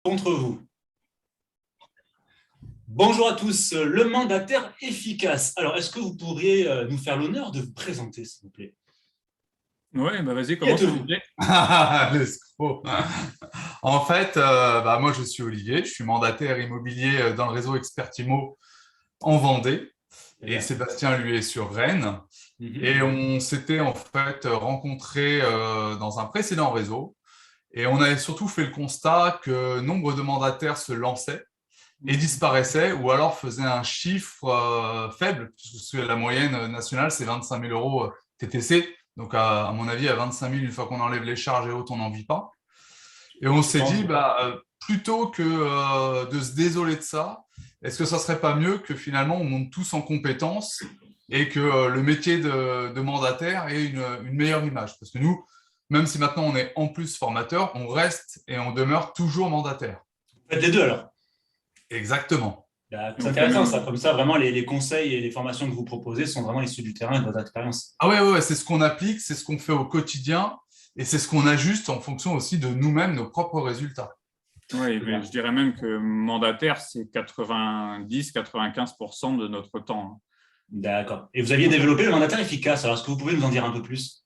Contre vous. Bonjour à tous, le mandataire efficace. Alors, est-ce que vous pourriez nous faire l'honneur de vous présenter, s'il vous plaît? Ouais, bah vas-y, Qui commence êtes-vous? Olivier. L'escroc. En fait, moi, je suis Olivier, je suis mandataire immobilier dans le réseau Expertimo en Vendée Très et bien. Sébastien, lui, est sur Rennes. Et Mhm. on s'était en fait rencontrés dans un précédent réseau et on avait surtout fait le constat que nombre de mandataires se lançaient et disparaissaient ou alors faisaient un chiffre faible, puisque la moyenne nationale, c'est 25 000 euros TTC. Donc, à mon avis, à 25 000, une fois qu'on enlève les charges et autres, on n'en vit pas. Et on Je s'est pense. dit, plutôt que de se désoler de ça, est-ce que ça serait pas mieux que finalement on monte tous en compétences et que le métier de mandataire ait une meilleure image? Parce que nous, même si maintenant on est en plus formateur, on reste et on demeure toujours mandataire. Faites les deux alors. Exactement. Et C'est on fait intéressant ça, même. comme ça, vraiment, les conseils et les formations que vous proposez sont vraiment issus du terrain et de votre expérience. Ah ouais, c'est ce qu'on applique, c'est ce qu'on fait au quotidien et c'est ce qu'on ajuste en fonction aussi de nous-mêmes, nos propres résultats. Ouais, Très mais bien. je dirais même que mandataire, c'est 90-95% de notre temps, hein. D'accord. Et vous aviez développé le mandataire efficace, alors est-ce que vous pouvez nous en dire un peu plus?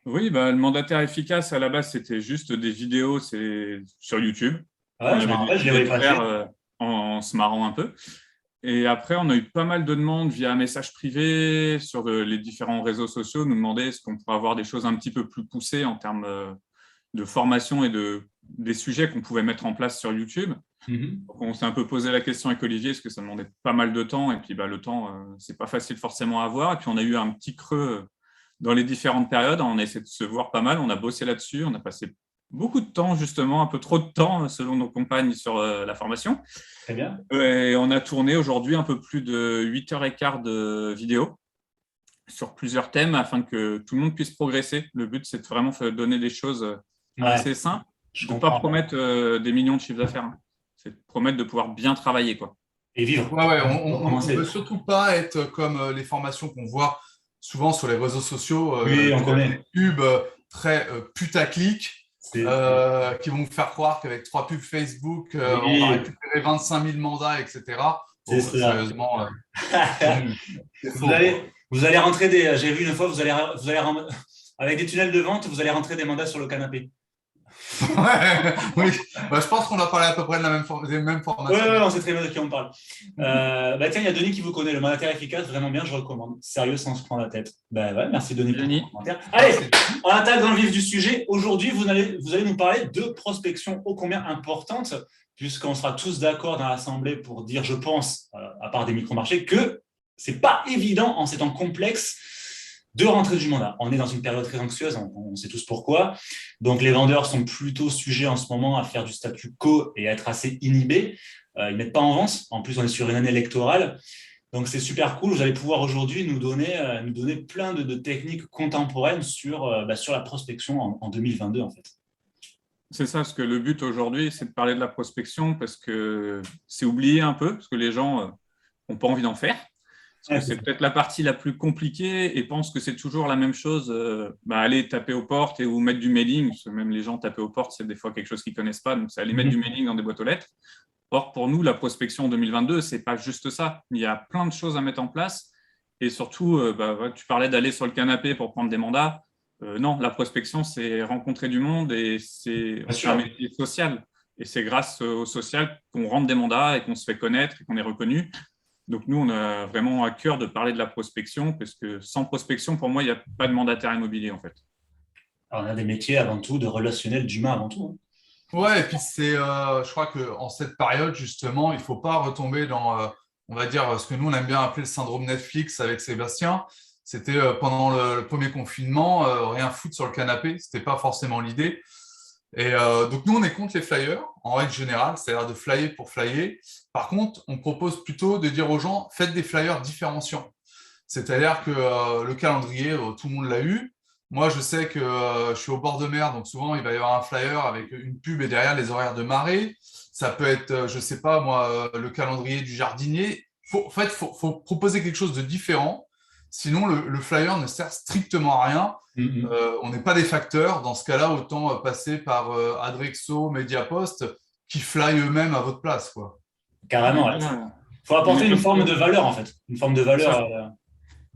Oui, bah, le mandataire efficace, à la base, c'était juste des vidéos sur YouTube qu'on Ouais, je me avait rappelle, je les décidé voyais de faire passer. en se marrant un peu. Et après, on a eu pas mal de demandes via message privé sur les différents réseaux sociaux, nous demander est-ce qu'on pourrait avoir des choses un petit peu plus poussées en termes de formation et des sujets qu'on pouvait mettre en place sur YouTube. Mhm. Donc, on s'est un peu posé la question avec Olivier, parce que ça demandait pas mal de temps, et puis le temps, c'est pas facile forcément à avoir. Et puis on a eu un petit creux dans les différentes périodes. On a essayé de se voir pas mal, on a bossé là-dessus, on a passé beaucoup de temps, justement, un peu trop de temps, selon nos compagnes, sur la formation. Très bien. Et on a tourné aujourd'hui un peu plus de 8h15 de vidéos sur plusieurs thèmes afin que tout le monde puisse progresser. Le but, c'est de vraiment donner des choses Ouais, assez simples, je de ne pas comprends. promettre des millions de chiffres d'affaires, hein. C'est de promettre de pouvoir bien travailler, quoi. Et vivre, Ouais, pour on veut commencer. surtout pas être comme les formations qu'on voit souvent sur les réseaux sociaux, Oui, on c'est-à-dire connaît. des pubs très putaclic, C'est... qui vont vous faire croire qu'avec 3 pubs Facebook, on va Oui, récupérer 25 000 mandats, etc. c'est Oh, ça. sérieusement, c'est nul. C'est faux, quoi. Vous allez rentrer des. J'ai vu une fois, avec des tunnels de vente, vous allez rentrer des mandats sur le canapé. Ouais, oui, je pense qu'on a parlé à peu près de des mêmes Ouais, ouais, formations. on sait très bien de qui on parle. Tiens, il y a Denis qui vous connaît, le mandataire efficace, vraiment bien, je recommande. Sérieux, sans se prendre la tête. Ouais, merci Denis pour ton Denis, commentaire. Allez, Merci. on attaque dans le vif du sujet. Aujourd'hui, vous allez nous parler de prospection ô combien importante, puisqu'on sera tous d'accord dans l'Assemblée pour dire, je pense, à part des micro-marchés, que c'est pas évident en ces temps complexes de rentrer du mandat. On est dans une période très anxieuse, on sait tous pourquoi. Donc les vendeurs sont plutôt sujets en ce moment à faire du statu quo et à être assez inhibés. Ils ne mettent pas en vente. En plus, on est sur une année électorale. Donc c'est super cool. Vous allez pouvoir aujourd'hui nous donner plein de techniques contemporaines sur la prospection en 2022 en fait. c'est ça, parce que le but aujourd'hui, c'est de parler de la prospection, parce que c'est oublié un peu, parce que les gens n'ont pas envie d'en faire. Parce que Ouais, c'est peut-être la partie la plus compliquée et pensent que c'est toujours la même chose. Aller taper aux portes et ou mettre du mailing, parce que même les gens taper aux portes, c'est des fois quelque chose qu'ils ne connaissent pas, donc c'est aller mettre du mailing dans des boîtes aux lettres. Or, pour nous, la prospection en 2022, ce n'est pas juste ça. Il y a plein de choses à mettre en place. Et surtout, tu parlais d'aller sur le canapé pour prendre des mandats. Non, la prospection, c'est rencontrer du monde et bien c'est un sûr. métier social. Et c'est grâce au social qu'on rentre des mandats et qu'on se fait connaître et qu'on est reconnu. Donc, nous, on a vraiment à cœur de parler de la prospection, parce que sans prospection, pour moi, il n'y a pas de mandataire immobilier, en fait. Alors, on a des métiers avant tout, de relationnel, d'humain avant tout, hein. Ouais, et puis je crois qu'en cette période, justement, il faut pas retomber dans, on va dire, ce que nous, on aime bien appeler le syndrome Netflix avec Sébastien. C'était pendant le premier confinement, rien foutre sur le canapé, c'était pas forcément l'idée. Et donc, nous, on est contre les flyers, en règle générale, c'est-à-dire de flyer pour flyer. Par contre, on propose plutôt de dire aux gens, faites des flyers différenciants. C'est-à-dire que le calendrier, tout le monde l'a eu. Moi, je sais que je suis au bord de mer, donc souvent, il va y avoir un flyer avec une pub et derrière les horaires de marée. Ça peut être, je ne sais pas, moi, le calendrier du jardinier. En fait, faut proposer quelque chose de différent. Sinon, le flyer ne sert strictement à rien. Mm-hmm. On n'est pas des facteurs. Dans ce cas-là, autant passer par Adrexo, Mediapost, qui fly eux-mêmes à votre place, quoi. Carrément, il faut apporter une forme de valeur, en fait. Une forme de valeur.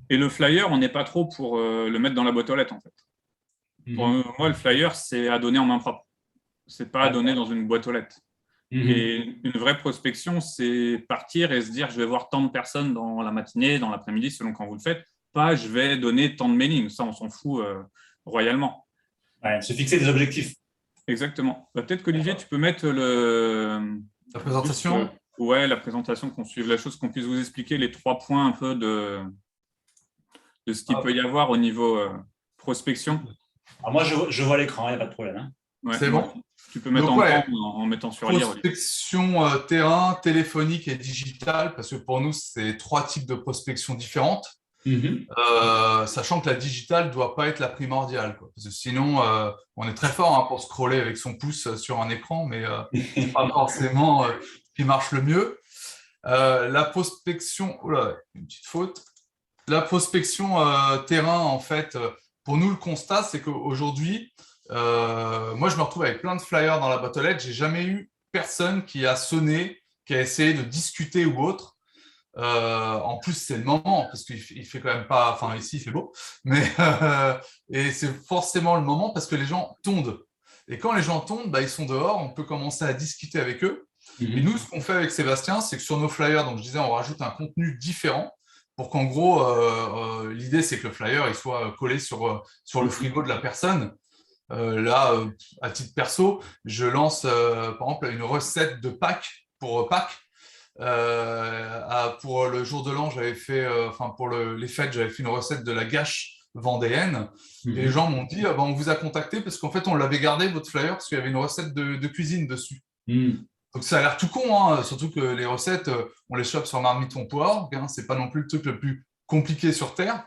Et le flyer, on n'est pas trop pour le mettre dans la boîte aux lettres, en fait. Pour moi, le flyer, c'est à donner en main propre. C'est pas à donner dans une boîte aux lettres. Et une vraie prospection, c'est partir et se dire, je vais voir tant de personnes dans la matinée, dans l'après-midi, selon quand vous le faites. Pas, je vais donner tant de mailings. Ça, on s'en fout royalement. Ouais, se fixer des objectifs. Exactement. Peut-être qu'Olivier, tu peux mettre la présentation. Ouais, la présentation, qu'on suive la chose, qu'on puisse vous expliquer les 3 points un peu de ce qu'il peut y avoir au niveau prospection. Alors moi, je vois l'écran, il n'y a pas de problème. Hein. Ouais, c'est bon. Tu peux mettre en mettant sur lire. Prospection terrain, téléphonique et digitale, parce que pour nous, c'est 3 types de prospection différentes. Sachant que la digitale ne doit pas être la primordiale, quoi. Parce que sinon, on est très fort pour scroller avec son pouce sur un écran, mais ce n'est pas forcément ce qui marche le mieux. La prospection, une petite faute. La prospection terrain, en fait, pour nous, le constat, c'est qu'aujourd'hui, moi, je me retrouve avec plein de flyers dans la boîte aux lettres. Je n'ai jamais eu personne qui a sonné, qui a essayé de discuter ou autre. En plus, c'est le moment, parce qu'il fait quand même pas, enfin ici il fait beau, mais et c'est forcément le moment parce que les gens tondent. Et quand les gens tondent, ils sont dehors, on peut commencer à discuter avec eux. Et nous, ce qu'on fait avec Sébastien, c'est que sur nos flyers, donc je disais, on rajoute un contenu différent pour qu'en gros, l'idée c'est que le flyer il soit collé sur le frigo de la personne. Là, à titre perso, je lance par exemple une recette de Pâques pour Pâques. Pour le jour de l'an, j'avais fait, pour les fêtes, j'avais fait une recette de la gâche vendéenne. Et les gens m'ont dit, on vous a contacté parce qu'en fait, on l'avait gardé, votre flyer, parce qu'il y avait une recette de cuisine dessus. Donc ça a l'air tout con, hein, surtout que les recettes, on les chope sur marmiton.org, hein, c'est pas non plus le truc le plus compliqué sur Terre.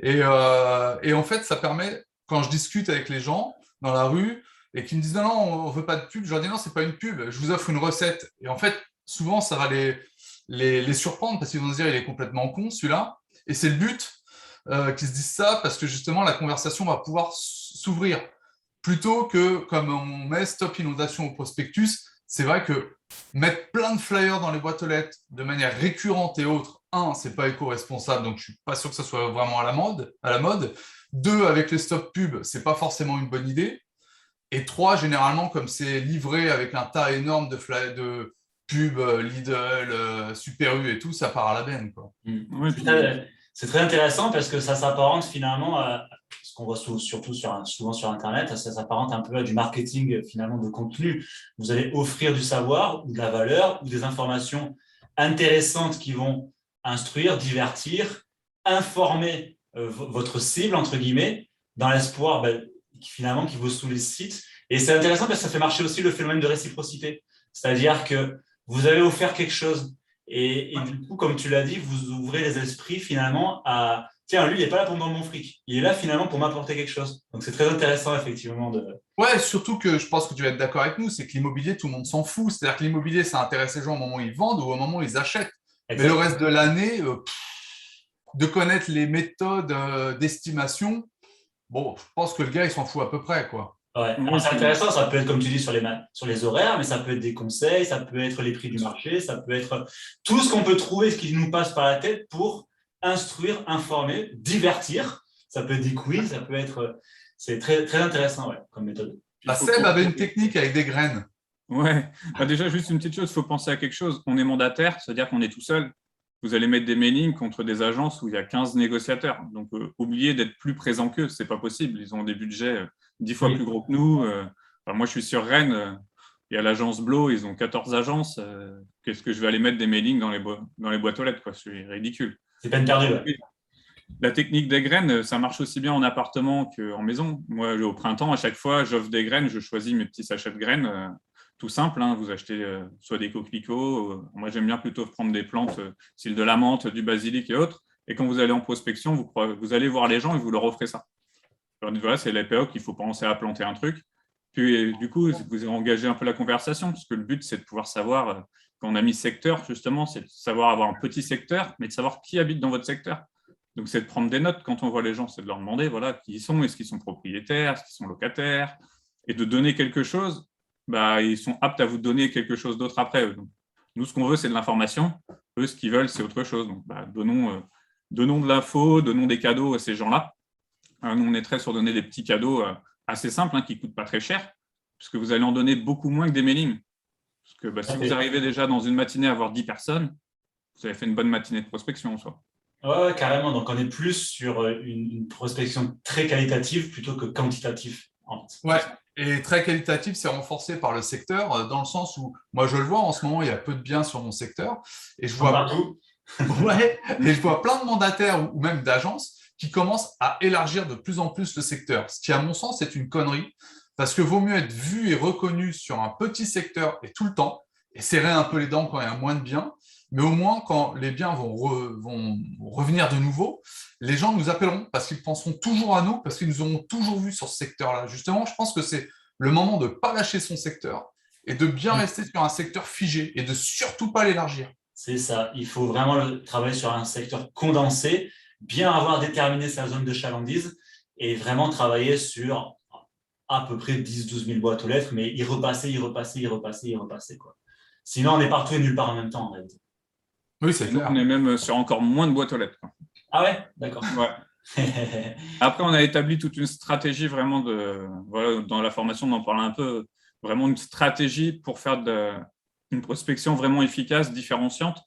Et en fait, ça permet, quand je discute avec les gens dans la rue et qu'ils me disent non, on veut pas de pub, je leur dis non, c'est pas une pub, je vous offre une recette. Et en fait, souvent, ça va les surprendre parce qu'ils vont se dire il est complètement con, celui-là. Et c'est le but qu'ils se disent ça parce que justement, la conversation va pouvoir s'ouvrir. Plutôt que, comme on met stop inondation au prospectus, c'est vrai que mettre plein de flyers dans les boîtes aux lettres de manière récurrente et autres, c'est pas éco-responsable, donc je suis pas sûr que ça soit vraiment à la mode. 2, avec les stop pubs, c'est pas forcément une bonne idée. Et 3, généralement, comme c'est livré avec un tas énorme de pub, Lidl, Super U et tout, ça part à la benne, quoi. C'est très intéressant parce que ça s'apparente finalement à ce qu'on voit surtout souvent sur Internet, ça s'apparente un peu à du marketing finalement de contenu. Vous allez offrir du savoir ou de la valeur ou des informations intéressantes qui vont instruire, divertir, informer votre cible, entre guillemets, dans l'espoir finalement qui vous sollicite. Et c'est intéressant parce que ça fait marcher aussi le phénomène de réciprocité. C'est-à-dire que vous avez offert quelque chose et du coup, comme tu l'as dit, vous ouvrez les esprits finalement à tiens, lui, il n'est pas là pour me vendre mon fric. Il est là finalement pour m'apporter quelque chose. Donc, c'est très intéressant effectivement. Ouais, surtout que je pense que tu vas être d'accord avec nous, c'est que l'immobilier, tout le monde s'en fout. C'est-à-dire que l'immobilier, ça intéresse les gens au moment où ils vendent ou au moment où ils achètent. Exactement. Mais le reste de l'année, de connaître les méthodes d'estimation, bon, je pense que le gars, il s'en fout à peu près, quoi. Ouais. C'est intéressant, ça peut être comme tu dis sur les horaires, mais ça peut être des conseils, ça peut être les prix du marché, ça peut être tout ce qu'on peut trouver, ce qui nous passe par la tête pour instruire, informer, divertir. Ça peut être des quiz, ça peut être… C'est très, très intéressant comme méthode. Seb avait une technique avec des graines. Ouais, déjà juste une petite chose, il faut penser à quelque chose. On est mandataire, c'est-à-dire qu'on est tout seul. Vous allez mettre des mailings contre des agences où il y a 15 négociateurs. Donc, oubliez d'être plus présent qu'eux, ce n'est pas possible. Ils ont des budgets 10 fois plus gros que nous. Moi, je suis sur Rennes, il y a l'agence Blo, ils ont 14 agences. Qu'est-ce que je vais aller mettre des mailings dans les boîtes aux lettres, quoi. C'est ridicule. C'est peine perdue. La technique des graines, ça marche aussi bien en appartement qu'en maison. Moi, au printemps, à chaque fois, j'offre des graines, je choisis mes petits sachets de graines. Tout simple, hein, vous achetez soit des coquelicots, moi j'aime bien plutôt prendre des plantes, style de la menthe, du basilic et autres, et quand vous allez en prospection, vous allez voir les gens et vous leur offrez ça. Alors, voilà, c'est l'APO qu'il faut penser à planter un truc, puis du coup, vous engagez un peu la conversation, parce que le but, c'est de pouvoir savoir, quand on a mis secteur, justement, c'est de savoir avoir un petit secteur, mais de savoir qui habite dans votre secteur. Donc, c'est de prendre des notes quand on voit les gens, c'est de leur demander voilà, qui ils sont, est-ce qu'ils sont propriétaires, est-ce qu'ils sont locataires, et de donner quelque chose ils sont aptes à vous donner quelque chose d'autre après. Donc, nous, ce qu'on veut, c'est de l'information. Eux, ce qu'ils veulent, c'est autre chose. Donc, donnons de l'info, donnons des cadeaux à ces gens-là. Nous, on est très sur donner des petits cadeaux assez simples, qui ne coûtent pas très cher, puisque vous allez en donner beaucoup moins que des mailings. Parce que si vous arrivez déjà dans une matinée à avoir 10 personnes, vous avez fait une bonne matinée de prospection en soi. Ouais, carrément. Donc, on est plus sur une prospection très qualitative plutôt que quantitative. Ouais, et très qualitatif, c'est renforcé par le secteur, dans le sens où, moi je le vois, en ce moment, il y a peu de biens sur mon secteur, et je vois, Partout. ouais, et je vois plein de mandataires ou même d'agences qui commencent à élargir de plus en plus le secteur, ce qui, à mon sens, est une connerie, parce que vaut mieux être vu et reconnu sur un petit secteur et tout le temps, et serrer un peu les dents quand il y a moins de biens, mais au moins, quand les biens vont revenir de nouveau, les gens nous appelleront parce qu'ils penseront toujours à nous, parce qu'ils nous auront toujours vus sur ce secteur-là. Justement, je pense que c'est le moment de ne pas lâcher son secteur et de bien rester sur un secteur figé et de surtout pas l'élargir. C'est ça. Il faut vraiment travailler sur un secteur condensé, bien avoir déterminé sa zone de chalandise et vraiment travailler sur à peu près 10-12 000 boîtes aux lettres, mais y repasser, quoi. Sinon, on est partout et nulle part en même temps, en réalité. Oui, c'est clair. On est même sur encore moins de boîtes aux lettres. Ah ouais, d'accord. Ouais. Après, on a établi toute une stratégie vraiment dans la formation, on en parle un peu, vraiment une stratégie pour faire une prospection vraiment efficace, différenciante.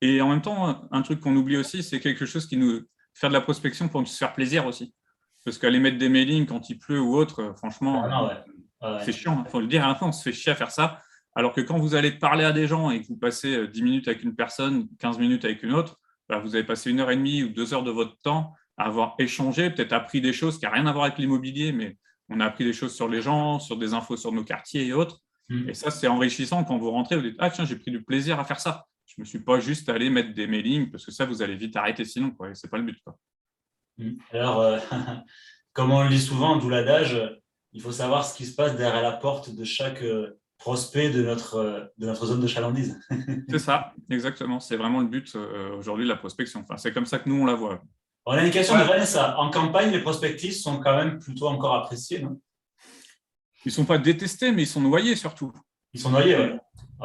Et en même temps, un truc qu'on oublie aussi, c'est quelque chose qui nous faire de la prospection pour nous faire plaisir aussi. Parce qu'aller mettre des mailings quand il pleut ou autre, franchement, c'est chiant. Il faut le dire, à la fin, on se fait chier à faire ça. Alors que quand vous allez parler à des gens et que vous passez 10 minutes avec une personne, 15 minutes avec une autre, vous avez passé 1h30 ou 2 heures de votre temps à avoir échangé, peut-être appris des choses qui n'ont rien à voir avec l'immobilier, mais on a appris des choses sur les gens, sur des infos sur nos quartiers et autres. Et ça, c'est enrichissant quand vous rentrez, vous dites « Ah tiens, j'ai pris du plaisir à faire ça. Je ne me suis pas juste allé mettre des mailings, parce que ça, vous allez vite arrêter sinon. Ce n'est pas le but. Quoi. Alors, comme on le dit souvent, d'où l'adage, il faut savoir ce qui se passe derrière la porte de chaque prospect de notre zone de chalandise. C'est ça, exactement. C'est vraiment le but aujourd'hui de la prospection. Enfin, c'est comme ça que nous, on la voit. On a une question de Vanessa. En campagne, les prospectifs sont quand même plutôt encore appréciés, non? Ils ne sont pas détestés, mais ils sont noyés surtout. Ils sont noyés, oui.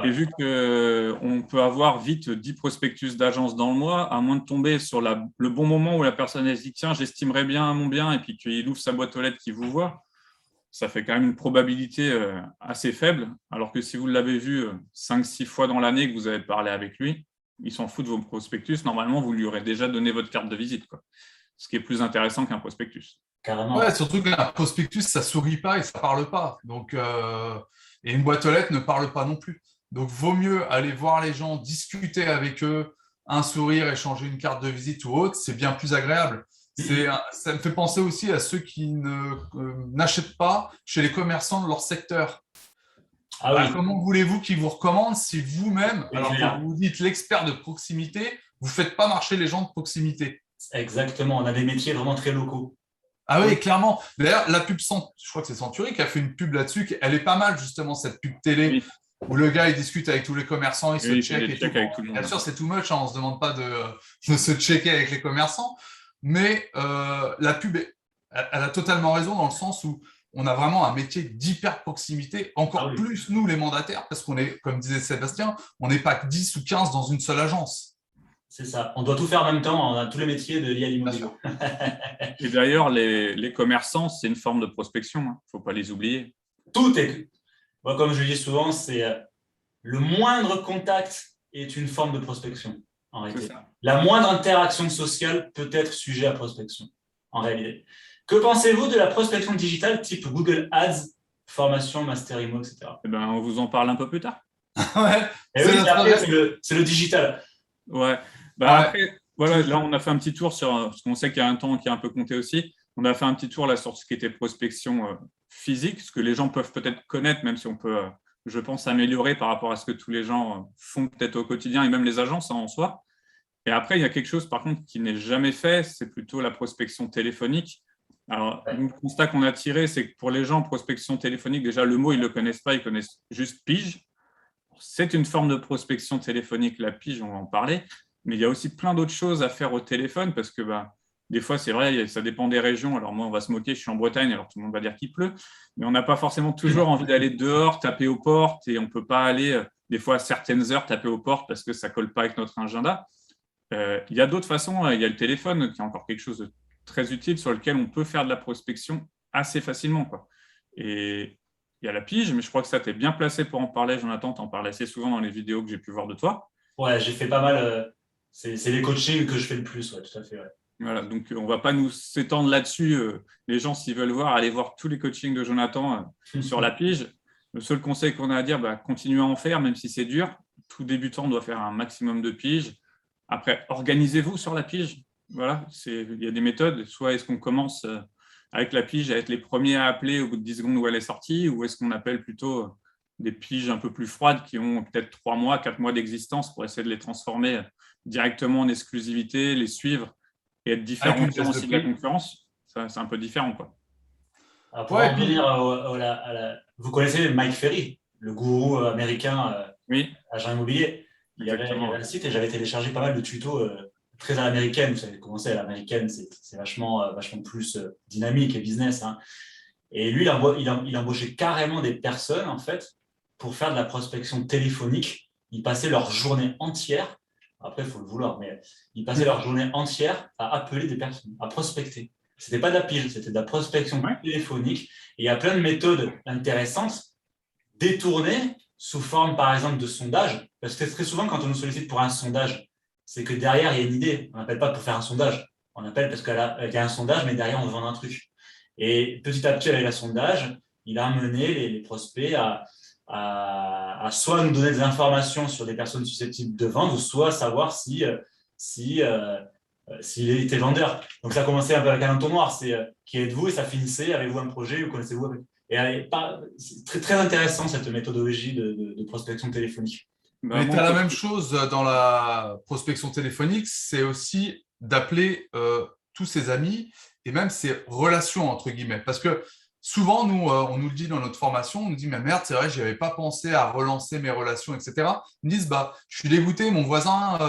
Et vu qu'on peut avoir vite 10 prospectus d'agence dans le mois, à moins de tomber sur le bon moment où la personne elle se dit « Tiens, j'estimerais bien mon bien » et puis qu'il ouvre sa boîte aux lettres qu'il vous voit, ça fait quand même une probabilité assez faible. Alors que si vous l'avez vu 5-6 fois dans l'année que vous avez parlé avec lui, il s'en fout de vos prospectus. Normalement, vous lui aurez déjà donné votre carte de visite, quoi. Ce qui est plus intéressant qu'un prospectus. Carrément. Ouais, surtout qu'un prospectus, ça ne sourit pas et ça ne parle pas. Donc, et une boîte aux lettres ne parle pas non plus. Donc, vaut mieux aller voir les gens, discuter avec eux, un sourire, échanger une carte de visite ou autre, c'est bien plus agréable. Ça me fait penser aussi à ceux qui n'achètent pas chez les commerçants de leur secteur. Ah oui. Comment voulez-vous qu'ils vous recommandent si vous-même, alors clair. que vous dites l'expert de proximité, vous ne faites pas marcher les gens de proximité? Exactement, on a des métiers vraiment très locaux. Ah oui, clairement. D'ailleurs, la pub, je crois que c'est Century qui a fait une pub là-dessus. Elle est pas mal, justement, cette pub télé, où le gars, il discute avec tous les commerçants, il se check et tout. Avec tout le monde. Bien sûr, c'est too much, on ne se demande pas de se checker avec les commerçants. Mais la pub, elle a totalement raison dans le sens où on a vraiment un métier d'hyper proximité, encore plus nous, les mandataires, parce qu'on est, comme disait Sébastien, on n'est pas que 10 ou 15 dans une seule agence. C'est ça. On doit tout faire en même temps. On a tous les métiers liés à l'immobilier. Et d'ailleurs, les commerçants, c'est une forme de prospection. Il ne faut pas les oublier. Tout est… Moi, comme je le dis souvent, c'est le moindre contact est une forme de prospection, en réalité. La moindre interaction sociale peut être sujet à prospection, en réalité. Que pensez-vous de la prospection digitale type Google Ads, formation, Master Immo, etc. On vous en parle un peu plus tard. Ouais, c'est le digital. Ouais. Après, voilà, là, on a fait un petit tour sur, parce qu'on sait qu'il y a un temps qui est un peu compté aussi, on a fait un petit tour là, sur ce qui était prospection physique, ce que les gens peuvent peut-être connaître, même si on peut, je pense, améliorer par rapport à ce que tous les gens font peut-être au quotidien, et même les agences en soi. Et après, il y a quelque chose, par contre, qui n'est jamais fait, c'est plutôt la prospection téléphonique. Alors, le constat qu'on a tiré, c'est que pour les gens, prospection téléphonique, déjà, le mot, ils ne le connaissent pas, ils connaissent juste pige. C'est une forme de prospection téléphonique, la pige, on va en parler. Mais il y a aussi plein d'autres choses à faire au téléphone parce que Des fois, c'est vrai, ça dépend des régions. Alors moi, on va se moquer, je suis en Bretagne, alors tout le monde va dire qu'il pleut. Mais on n'a pas forcément toujours envie d'aller dehors, taper aux portes, et on ne peut pas aller, des fois, à certaines heures, taper aux portes parce que ça ne colle pas avec notre agenda. Il y a d'autres façons. Il y a le téléphone, qui est encore quelque chose de très utile, sur lequel on peut faire de la prospection assez facilement, quoi. Et il y a la pige, mais je crois que ça, tu es bien placé pour en parler, Jonathan. Tu en parles assez souvent dans les vidéos que j'ai pu voir de toi. Ouais, j'ai fait pas mal. C'est les coachings que je fais le plus, ouais, tout à fait. Ouais. Voilà, donc on ne va pas nous s'étendre là-dessus. Les gens, s'ils veulent voir, allez voir tous les coachings de Jonathan sur la pige. Le seul conseil qu'on a à dire, continuez à en faire, même si c'est dur. Tout débutant doit faire un maximum de piges. Après, organisez-vous sur la pige. Voilà, il y a des méthodes. Soit est-ce qu'on commence avec la pige à être les premiers à appeler au bout de 10 secondes où elle est sortie, ou est-ce qu'on appelle plutôt des piges un peu plus froides qui ont peut-être 3 mois, 4 mois d'existence pour essayer de les transformer directement en exclusivité, les suivre et être différenciant aussi de la concurrence. Ça, c'est un peu différent, quoi. Alors, pour en revenir vous connaissez Mike Ferry, le gourou américain oui, agent immobilier. Il y avait un site et j'avais téléchargé pas mal de tutos très à l'américaine. Vous savez comment c'est, à l'américaine, c'est vachement plus dynamique et business. Hein. Et lui, il embauchait carrément des personnes, en fait, pour faire de la prospection téléphonique. Ils passaient leur journée entière, après, il faut le vouloir, mais ils passaient leur journée entière à appeler des personnes, à prospecter. C'était pas de la pige, c'était de la prospection téléphonique. Et il y a plein de méthodes intéressantes, détournées sous forme, par exemple, de sondage. Parce que très souvent, quand on nous sollicite pour un sondage, c'est que derrière, il y a une idée. On n'appelle pas pour faire un sondage. On appelle parce qu'il y a un sondage, mais derrière, on vend un truc. Et petit à petit, avec le sondage, il a amené les prospects à soit nous donner des informations sur des personnes susceptibles de vendre, ou soit savoir s'il était vendeur. Donc, ça a commencé un peu avec un entonnoir. C'est qui êtes-vous? Et ça finissait, avez-vous un projet ou connaissez-vous avec... Et c'est très, très intéressant cette méthodologie de prospection téléphonique. Mais tu as la même chose dans la prospection téléphonique, c'est aussi d'appeler tous ses amis et même ses relations, entre guillemets. Parce que souvent, nous, on nous le dit dans notre formation, on nous dit, mais merde, c'est vrai, je n'avais pas pensé à relancer mes relations, etc. Ils me disent, je suis dégoûté, mon voisin,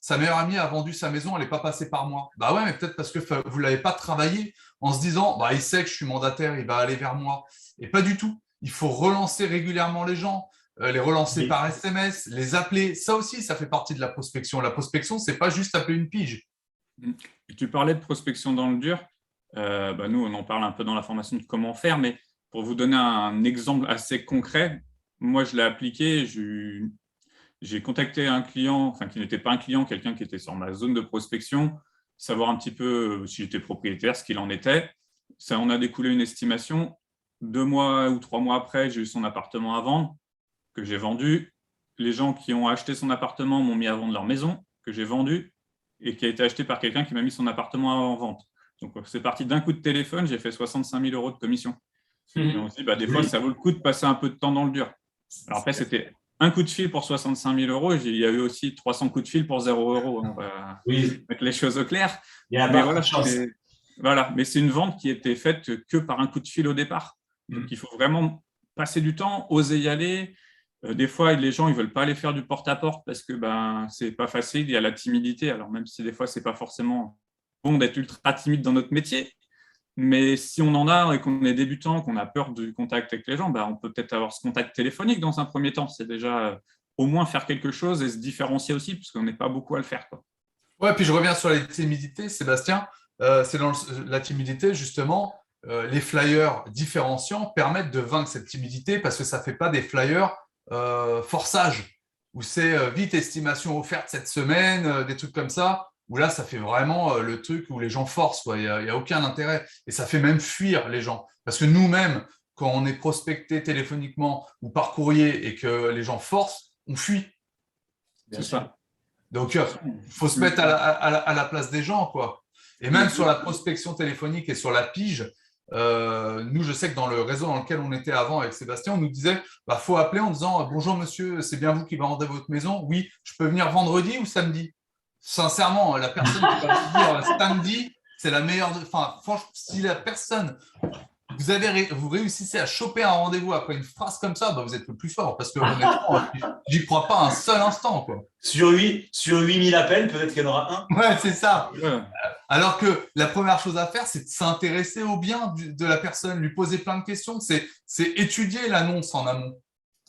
sa meilleure amie a vendu sa maison, elle n'est pas passée par moi. Bah ouais, mais peut-être parce que vous ne l'avez pas travaillé en se disant, il sait que je suis mandataire, il va aller vers moi. Et pas du tout. Il faut relancer régulièrement les gens. Les relancer par SMS, les appeler, ça aussi, ça fait partie de la prospection. La prospection, ce n'est pas juste appeler une pige. Tu parlais de prospection dans le dur. Nous, on en parle un peu dans la formation de comment faire, mais pour vous donner un exemple assez concret, moi, je l'ai appliqué. J'ai contacté un client, enfin, qui n'était pas un client, quelqu'un qui était sur ma zone de prospection, savoir un petit peu si j'étais propriétaire, ce qu'il en était. Ça, on a découlé une estimation. 2 mois ou 3 mois après, j'ai eu son appartement à vendre, que j'ai vendu. Les gens qui ont acheté son appartement m'ont mis à vendre leur maison, que j'ai vendue, et qui a été acheté par quelqu'un qui m'a mis son appartement en vente. Donc, c'est parti d'un coup de téléphone, j'ai fait 65 000 € de commission. Et on se dit, des fois, ça vaut le coup de passer un peu de temps dans le dur. Alors après, c'était un coup de fil pour 65 000 €. Il y a eu aussi 300 coups de fil pour 0 €. On va mettre les choses au clair. Mais c'est une vente qui était faite que par un coup de fil au départ. Donc, il faut vraiment passer du temps, oser y aller. Des fois, les gens ne veulent pas aller faire du porte-à-porte parce que ce n'est pas facile, il y a la timidité. Alors, même si des fois, ce n'est pas forcément bon d'être ultra timide dans notre métier, mais si on en a et qu'on est débutant, qu'on a peur du contact avec les gens, on peut peut-être avoir ce contact téléphonique dans un premier temps. C'est déjà au moins faire quelque chose et se différencier aussi, parce qu'on n'est pas beaucoup à le faire, quoi. Ouais, puis je reviens sur la timidité, Sébastien. C'est dans la timidité, justement, les flyers différenciants permettent de vaincre cette timidité parce que ça ne fait pas des flyers forçage, où c'est vite estimation offerte cette semaine, des trucs comme ça, où là, ça fait vraiment le truc où les gens forcent, il n'y a aucun intérêt. Et ça fait même fuir les gens. Parce que nous-mêmes, quand on est prospecté téléphoniquement ou par courrier et que les gens forcent, on fuit. C'est ça. Donc, il faut se mettre à la place des gens, quoi. Et même sur la prospection téléphonique et sur la pige, nous, je sais que dans le réseau dans lequel on était avant avec Sébastien, on nous disait faut appeler en disant bonjour monsieur, c'est bien vous qui vendez votre maison? Oui, je peux venir vendredi ou samedi? Sincèrement, la personne qui va vous dire samedi, c'est la meilleure. Enfin, franchement, si la personne vous réussissez à choper un rendez-vous après une phrase comme ça, bah, vous êtes le plus fort parce que honnêtement, j'y crois pas un seul instant, quoi. Sur 8000 appels, peut-être qu'il y en aura un. Ouais, c'est ça. Ouais. Alors que la première chose à faire, c'est de s'intéresser au bien de la personne, lui poser plein de questions. C'est étudier l'annonce en amont.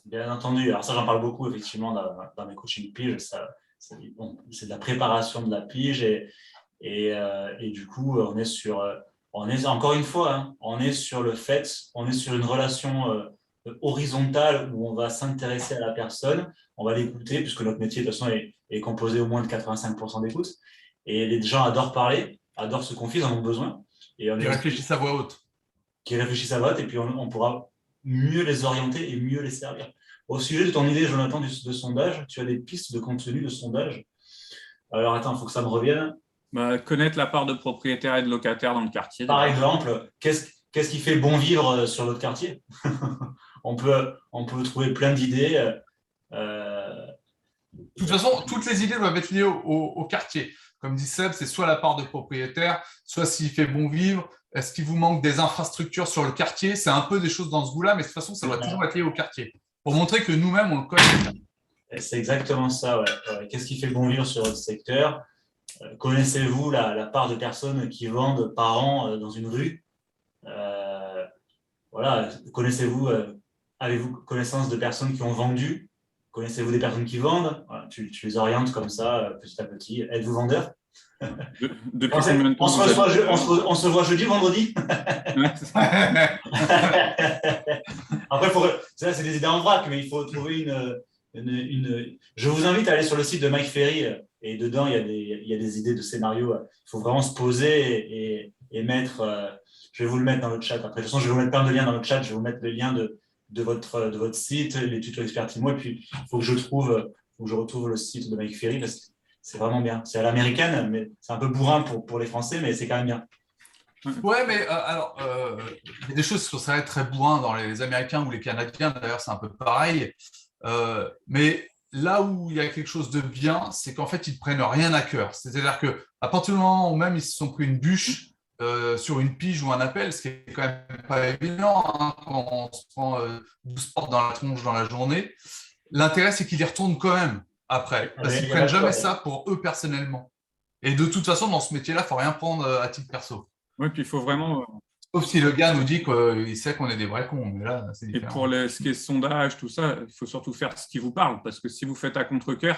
Bien entendu. Alors ça, j'en parle beaucoup, effectivement, dans mes coachings pige. C'est de la préparation de la pige. Et du coup, on est encore une fois, hein, on est sur une relation horizontale où on va s'intéresser à la personne, on va l'écouter, puisque notre métier, de toute façon, est composé au moins de 85% d'écoute. Et les gens adorent parler, adorent se confier, ils en ont besoin. Et Ils réfléchissent à voix haute. Qui réfléchissent à voix haute, et puis on pourra mieux les orienter et mieux les servir. Au sujet de ton idée, Jonathan, de sondage, tu as des pistes de contenu de sondage. Alors attends, il faut que ça me revienne. Connaître la part de propriétaires et de locataires dans le quartier. Par exemple, qu'est-ce qui fait bon vivre sur notre quartier? on peut trouver plein d'idées. De toute façon, toutes les idées doivent être liées au quartier. Comme dit Seb, c'est soit la part de propriétaire, soit s'il fait bon vivre. Est-ce qu'il vous manque des infrastructures sur le quartier? C'est un peu des choses dans ce goût-là, mais de toute façon, ça doit toujours être lié au quartier. Pour montrer que nous-mêmes, on le connaît. C'est exactement ça, ouais. Qu'est-ce qui fait bon vivre sur votre secteur? Connaissez-vous la part de personnes qui vendent par an dans une rue? Voilà, connaissez-vous, avez-vous connaissance de personnes qui ont vendu? Connaissez-vous des personnes qui vendent? Voilà, tu les orientes comme ça, petit à petit. Êtes-vous vendeur? Depuis combien de temps on se voit jeudi, vendredi? Après, ça, c'est des idées en vrac, mais il faut trouver une. Je vous invite à aller sur le site de Mike Ferry, et dedans, il y a des idées de scénarios. Il faut vraiment se poser et mettre. Je vais vous le mettre dans le chat. Après, de toute façon, je vais vous mettre plein de liens dans le chat. Je vais vous mettre le lien de votre site, les tutos Expertimo. Et puis, il faut que je retrouve le site de Mike Ferry parce que c'est vraiment bien. C'est à l'américaine, mais c'est un peu bourrin pour les Français, mais c'est quand même bien. Ouais, mais alors, il y a des choses qui sont très bourrin dans les Américains ou les Canadiens. D'ailleurs, c'est un peu pareil. Mais là où il y a quelque chose de bien, c'est qu'en fait, ils ne prennent rien à cœur. C'est-à-dire qu'à partir du moment où même ils se sont pris une bûche sur une pige ou un appel, ce qui est quand même pas évident hein, quand on se prend 12 portes dans la tronche dans la journée, l'intérêt, c'est qu'ils y retournent quand même après. Parce qu'ils ne prennent jamais ça pour eux personnellement. Et de toute façon, dans ce métier-là, il ne faut rien prendre à titre perso. Oui, puis il faut vraiment. Sauf si le gars nous dit qu'il sait qu'on est des vrais cons. Mais là, c'est différent. Et pour ce qui est sondage, tout ça, il faut surtout faire ce qui vous parle. Parce que si vous faites à contre-cœur,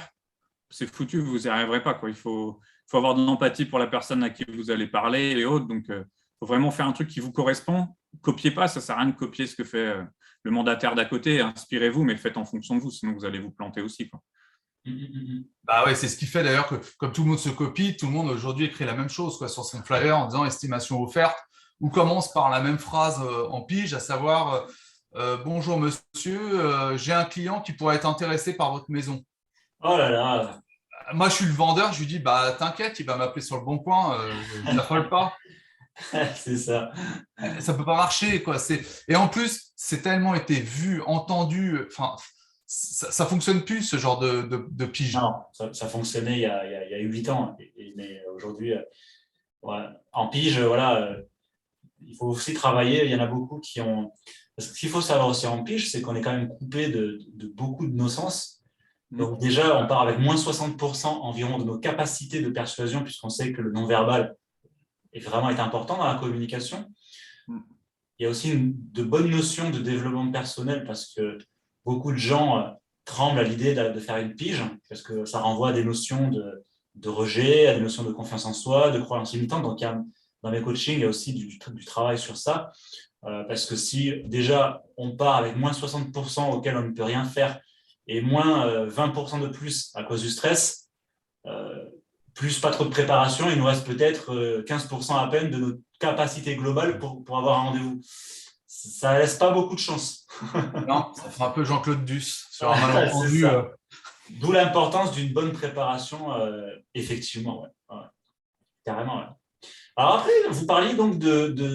c'est foutu, vous n'y arriverez pas. Quoi. Il faut avoir de l'empathie pour la personne à qui vous allez parler et autres. Donc, il faut vraiment faire un truc qui vous correspond. Copiez pas, ça ne sert à rien de copier ce que fait le mandataire d'à côté. Inspirez-vous, mais faites en fonction de vous, sinon vous allez vous planter aussi. Quoi. Bah ouais, c'est ce qui fait d'ailleurs que, comme tout le monde se copie, tout le monde aujourd'hui écrit la même chose quoi, sur son flyer en disant estimation offerte, ou commence par la même phrase en pige, à savoir bonjour monsieur, j'ai un client qui pourrait être intéressé par votre maison. Oh là là. Moi, je suis le vendeur, je lui dis bah t'inquiète, il va m'appeler sur le bon coin, je n'affole pas. C'est ça. Ça peut pas marcher quoi. Et en plus, c'est tellement été vu, entendu. Enfin, ça fonctionne plus ce genre de pige. Non, ça fonctionnait il y a 8 ans, mais aujourd'hui, ouais. En pige, voilà, il faut aussi travailler. Il y en a beaucoup qui ont. Parce que ce qu'il faut savoir aussi en pige, c'est qu'on est quand même coupé de beaucoup de nos sens. Donc déjà, on part avec moins 60% environ de nos capacités de persuasion, puisqu'on sait que le non-verbal est important dans la communication. Il y a aussi de bonnes notions de développement personnel, parce que beaucoup de gens tremblent à l'idée de faire une pige, parce que ça renvoie à des notions de rejet, à des notions de confiance en soi, de croyance limitante. Donc, dans mes coachings, il y a aussi du travail sur ça, parce que si déjà on part avec moins 60% auquel on ne peut rien faire, et moins 20% de plus à cause du stress, plus pas trop de préparation, il nous reste peut-être 15% à peine de notre capacité globale pour avoir un rendez-vous. Ça ne laisse pas beaucoup de chance. Non, ça fait un peu Jean-Claude Duss sur un malentendu. D'où l'importance d'une bonne préparation, effectivement. Ouais. Carrément. Ouais. Alors après, vous parliez donc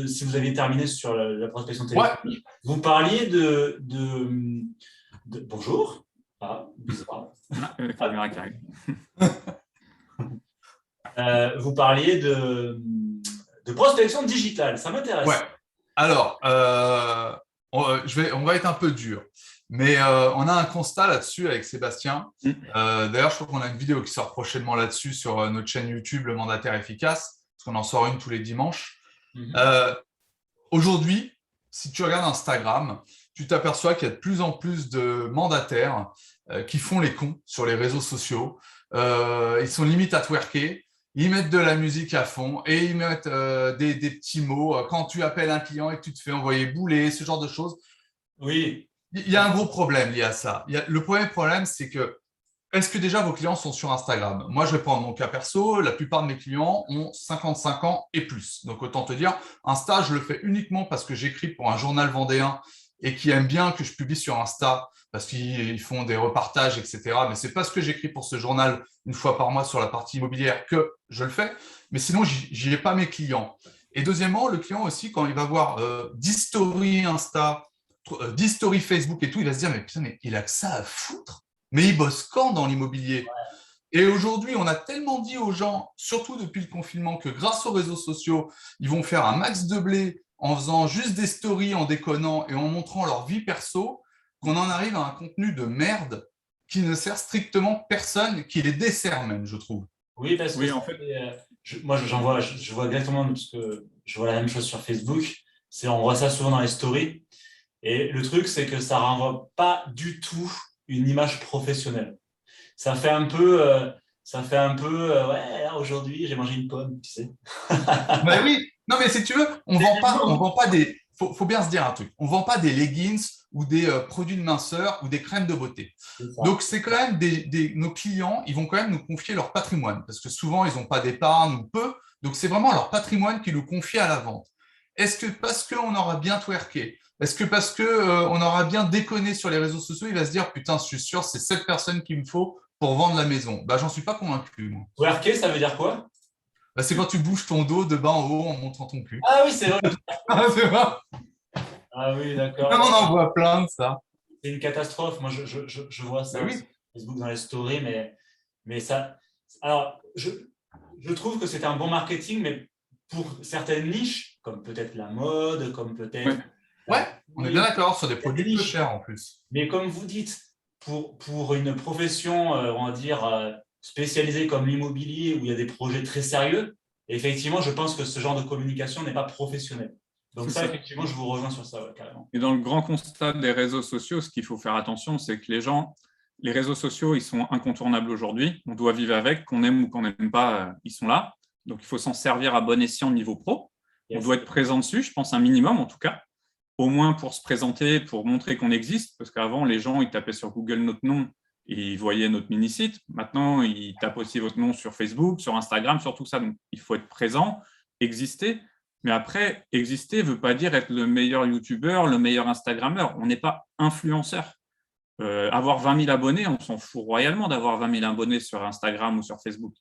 si vous aviez terminé sur la prospection téléphonique, vous parliez de bonjour. Ah, bizarre. Caméra qui arrive. Vous parliez de prospection digitale, ça m'intéresse. Ouais. Alors, on va être un peu dur, mais on a un constat là-dessus avec Sébastien. D'ailleurs, je crois qu'on a une vidéo qui sort prochainement là-dessus sur notre chaîne YouTube, Le Mandataire Efficace, parce qu'on en sort une tous les dimanches. Aujourd'hui, si tu regardes Instagram, tu t'aperçois qu'il y a de plus en plus de mandataires qui font les cons sur les réseaux sociaux. Ils sont limite à twerker. Ils mettent de la musique à fond et ils mettent des petits mots. Quand tu appelles un client et que tu te fais envoyer bouler, ce genre de choses. Oui. Il y a un gros problème lié à ça. Le premier problème, c'est que est-ce que déjà vos clients sont sur Instagram? Moi, je vais prendre mon cas perso. La plupart de mes clients ont 55 ans et plus. Donc, autant te dire, Insta, je le fais uniquement parce que j'écris pour un journal vendéen et qui aime bien que je publie sur Insta parce qu'ils font des repartages, etc. Mais c'est parce que j'écris pour ce journal une fois par mois sur la partie immobilière que je le fais. Mais sinon, j'y ai pas mes clients. Et deuxièmement, le client aussi, quand il va voir 10 stories Insta, 10 stories Facebook et tout, il va se dire, mais putain, mais il a que ça à foutre. Mais il bosse quand dans l'immobilier? Et aujourd'hui, on a tellement dit aux gens, surtout depuis le confinement, que grâce aux réseaux sociaux, ils vont faire un max de blé en faisant juste des stories, en déconnant et en montrant leur vie perso, qu'on en arrive à un contenu de merde qui ne sert strictement personne, qui les dessert même, je trouve. Oui, parce que en fait, moi, je vois exactement ce que je vois la même chose sur Facebook. On voit ça souvent dans les stories. Et le truc, c'est que ça renvoie pas du tout une image professionnelle. Ça fait un peu, ouais, là, aujourd'hui, j'ai mangé une pomme, tu sais. Mais oui, non, mais si tu veux, on vend pas des. Faut bien se dire un truc. On vend pas des leggings ou des produits de minceur ou des crèmes de beauté. Donc, c'est quand même nos clients, ils vont quand même nous confier leur patrimoine parce que souvent, ils n'ont pas d'épargne ou peu. Donc, c'est vraiment leur patrimoine qu'ils nous confient à la vente. Est-ce que parce qu'on aura bien twerké, est-ce que parce qu'on aura bien déconné sur les réseaux sociaux, il va se dire putain, je suis sûr, c'est cette personne qu'il me faut pour vendre la maison? Bah, j'en suis pas convaincu, moi. Worker, ça veut dire quoi? Bah, c'est quand tu bouges ton dos de bas en haut en montrant ton cul. Ah oui, c'est vrai. C'est vrai. Ah oui, d'accord. On en voit plein de ça. C'est une catastrophe. Moi, je vois ça Bah oui. sur Facebook dans les stories, mais ça. Alors, je trouve que c'est un bon marketing, mais pour certaines niches, comme peut-être la mode, comme peut-être. Ouais, on est bien d'accord sur des produits peu niches. chers en plus. Mais comme vous dites, pour une profession, on va dire, spécialisée comme l'immobilier, où il y a des projets très sérieux, effectivement, je pense que ce genre de communication n'est pas professionnel. Donc ça, effectivement, je vous rejoins sur ça, ouais, carrément. Et dans le grand constat des réseaux sociaux, ce qu'il faut faire attention, c'est que les réseaux sociaux, ils sont incontournables aujourd'hui. On doit vivre avec, qu'on aime ou qu'on n'aime pas, ils sont là. Donc, il faut s'en servir à bon escient au niveau pro. On doit être présent dessus, je pense un minimum en tout cas, au moins pour se présenter, pour montrer qu'on existe, parce qu'avant, les gens, ils tapaient sur Google notre nom et ils voyaient notre mini-site. Maintenant, ils tapent aussi votre nom sur Facebook, sur Instagram, sur tout ça. Donc, il faut être présent, exister. Mais après, exister ne veut pas dire être le meilleur youtubeur, le meilleur instagrammeur. On n'est pas influenceur. Avoir 20 000 abonnés, on s'en fout royalement d'avoir 20 000 abonnés sur Instagram ou sur Facebook.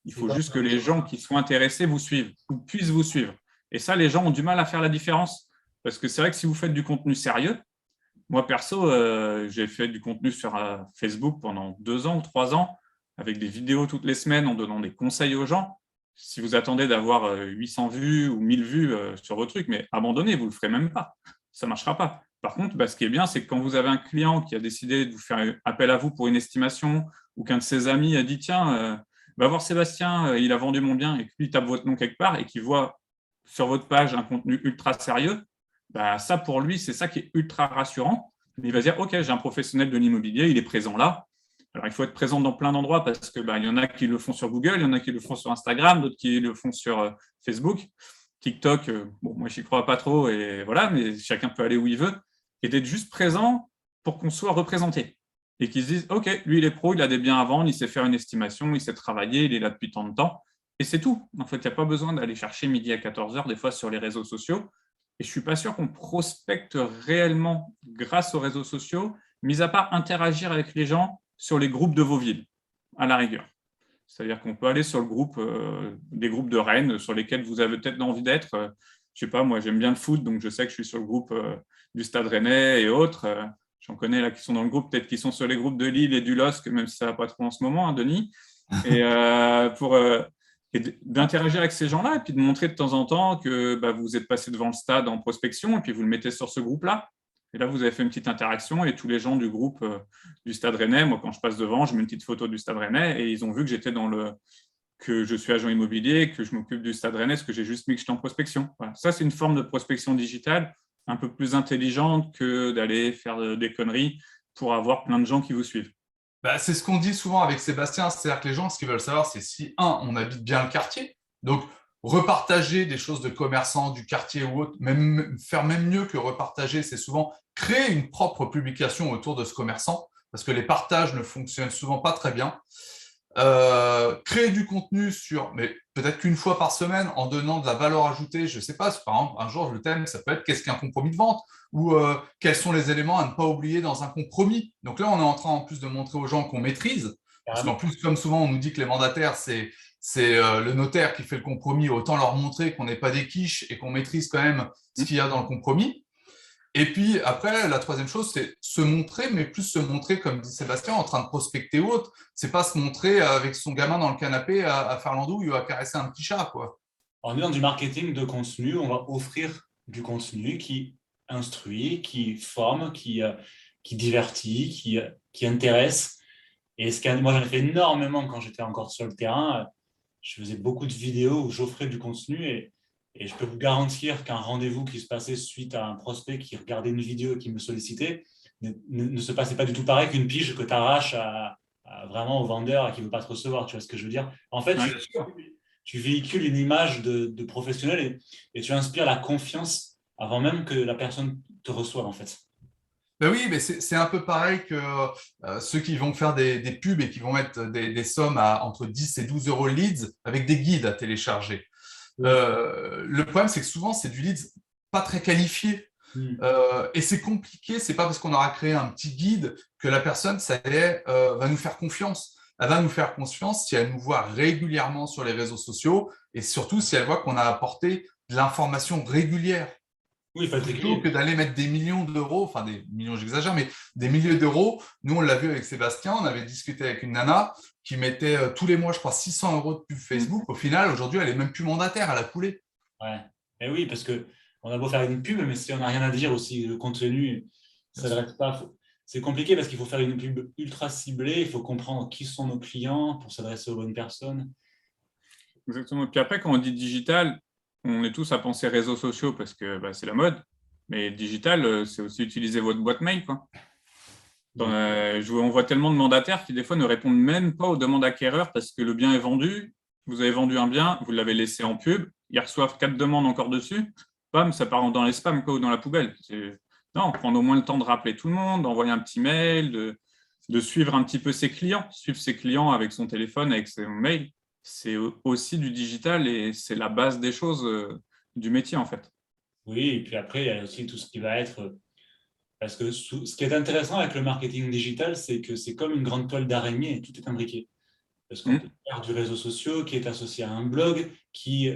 Il faut juste que les gens qui sont intéressés vous suivent ou puissent vous suivre. Et ça, les gens ont du mal à faire la différence. Parce que c'est vrai que si vous faites du contenu sérieux, moi perso, j'ai fait du contenu sur Facebook pendant 2 ans ou 3 ans, avec des vidéos toutes les semaines en donnant des conseils aux gens. Si vous attendez d'avoir 800 vues ou 1000 vues sur vos trucs, mais abandonnez, vous ne le ferez même pas. Ça ne marchera pas. Par contre, ce qui est bien, c'est que quand vous avez un client qui a décidé de vous faire appel à vous pour une estimation ou qu'un de ses amis a dit « Tiens, va voir Sébastien, il a vendu mon bien » et que lui tape votre nom quelque part et qu'il voit sur votre page un contenu ultra sérieux, ça pour lui, c'est ça qui est ultra rassurant. Il va se dire « Ok, j'ai un professionnel de l'immobilier, il est présent là. » Alors, il faut être présent dans plein d'endroits parce qu'il y en a qui le font sur Google, il y en a qui le font sur Instagram, d'autres qui le font sur Facebook. TikTok, moi, je n'y crois pas trop, et voilà, mais chacun peut aller où il veut. Et d'être juste présent pour qu'on soit représenté. Et qu'ils se disent, OK, lui, il est pro, il a des biens à vendre, il sait faire une estimation, il sait travailler, il est là depuis tant de temps. Et c'est tout. En fait, il n'y a pas besoin d'aller chercher midi à 14h, des fois, sur les réseaux sociaux. Et je ne suis pas sûr qu'on prospecte réellement grâce aux réseaux sociaux, mis à part interagir avec les gens sur les groupes de vos villes, à la rigueur. C'est-à-dire qu'on peut aller sur le groupe, des groupes de Rennes sur lesquels vous avez peut-être envie d'être. Je ne sais pas, moi j'aime bien le foot, donc je sais que je suis sur le groupe du Stade Rennais et autres. J'en connais là qui sont dans le groupe, peut-être qui sont sur les groupes de Lille et du LOSC, même si ça ne va pas trop en ce moment, hein, Denis. Et et d'interagir avec ces gens-là et puis de montrer de temps en temps que vous êtes passé devant le stade en prospection et puis vous le mettez sur ce groupe-là. Et là, vous avez fait une petite interaction et tous les gens du groupe du Stade Rennais, moi, quand je passe devant, je mets une petite photo du Stade Rennais et ils ont vu que j'étais que je suis agent immobilier, que je m'occupe du Stade Rennais, parce que j'ai juste mis que j'étais en prospection. Voilà. Ça, c'est une forme de prospection digitale un peu plus intelligente que d'aller faire des conneries pour avoir plein de gens qui vous suivent. C'est ce qu'on dit souvent avec Sébastien, c'est-à-dire que les gens, ce qu'ils veulent savoir, c'est si, on habite bien le quartier, donc repartager des choses de commerçants du quartier ou autre, faire même mieux que repartager, c'est souvent créer une propre publication autour de ce commerçant, parce que les partages ne fonctionnent souvent pas très bien. Créer du contenu mais peut-être qu'une fois par semaine, en donnant de la valeur ajoutée, je ne sais pas, par exemple, un jour, le thème, ça peut être qu'est-ce qu'un compromis de vente ou quels sont les éléments à ne pas oublier dans un compromis. Donc là, on est en train en plus de montrer aux gens qu'on maîtrise, parce qu'en plus, comme souvent, on nous dit que les mandataires, c'est le notaire qui fait le compromis, autant leur montrer qu'on n'est pas des quiches et qu'on maîtrise quand même ce qu'il y a dans le compromis. Et puis après, la troisième chose, c'est se montrer, mais plus se montrer, comme dit Sébastien, en train de prospecter ou autre. C'est pas se montrer avec son gamin dans le canapé à faire l'andouille ou à caresser un petit chat, quoi. On est dans du marketing de contenu, on va offrir du contenu qui instruit, qui forme, qui divertit, qui intéresse. Et moi, j'en ai fait énormément quand j'étais encore sur le terrain. Je faisais beaucoup de vidéos où j'offrais du contenu et je peux vous garantir qu'un rendez-vous qui se passait suite à un prospect qui regardait une vidéo et qui me sollicitait ne se passait pas du tout pareil qu'une pige que tu arraches vraiment au vendeur et qui ne veut pas te recevoir. Tu vois ce que je veux dire? En fait, tu véhicules une image de professionnel et tu inspires la confiance avant même que la personne te reçoive, en fait. Oui, mais c'est un peu pareil que ceux qui vont faire des pubs et qui vont mettre des sommes entre 10 et 12 euros le leads avec des guides à télécharger. Le problème, c'est que souvent, c'est du leads pas très qualifié. Et c'est compliqué, c'est pas parce qu'on aura créé un petit guide que la personne, va nous faire confiance. Elle va nous faire confiance si elle nous voit régulièrement sur les réseaux sociaux et surtout si elle voit qu'on a apporté de l'information régulière. Oui, il faut être plutôt que d'aller mettre des millions d'euros, enfin des millions, j'exagère, mais des milliers d'euros. Nous, on l'a vu avec Sébastien, on avait discuté avec une nana qui mettait tous les mois, je crois, 600 euros de pub Facebook. Au final, aujourd'hui, elle n'est même plus mandataire, elle a coulé. Ouais. Et oui, parce qu'on a beau faire une pub, mais si on n'a rien à dire aussi, le contenu, ça ne s'adresse pas. C'est compliqué parce qu'il faut faire une pub ultra ciblée, il faut comprendre qui sont nos clients pour s'adresser aux bonnes personnes. Exactement. Puis après, quand on dit digital, on est tous à penser réseaux sociaux parce que c'est la mode. Mais digital, c'est aussi utiliser votre boîte mail, quoi. On voit tellement de mandataires qui, des fois, ne répondent même pas aux demandes acquéreurs parce que le bien est vendu. Vous avez vendu un bien, vous l'avez laissé en pub, ils reçoivent 4 demandes encore dessus. Bam, ça part dans les spams ou dans la poubelle. Non, prendre au moins le temps de rappeler tout le monde, d'envoyer un petit mail, de suivre un petit peu ses clients. Suivre ses clients avec son téléphone, avec son mail, c'est aussi du digital et c'est la base des choses du métier, en fait. Oui, et puis après, il y a aussi tout ce qui va être… Parce que ce qui est intéressant avec le marketing digital, c'est que c'est comme une grande toile d'araignée et tout est imbriqué. Parce qu'on peut faire du réseau social qui est associé à un blog, qui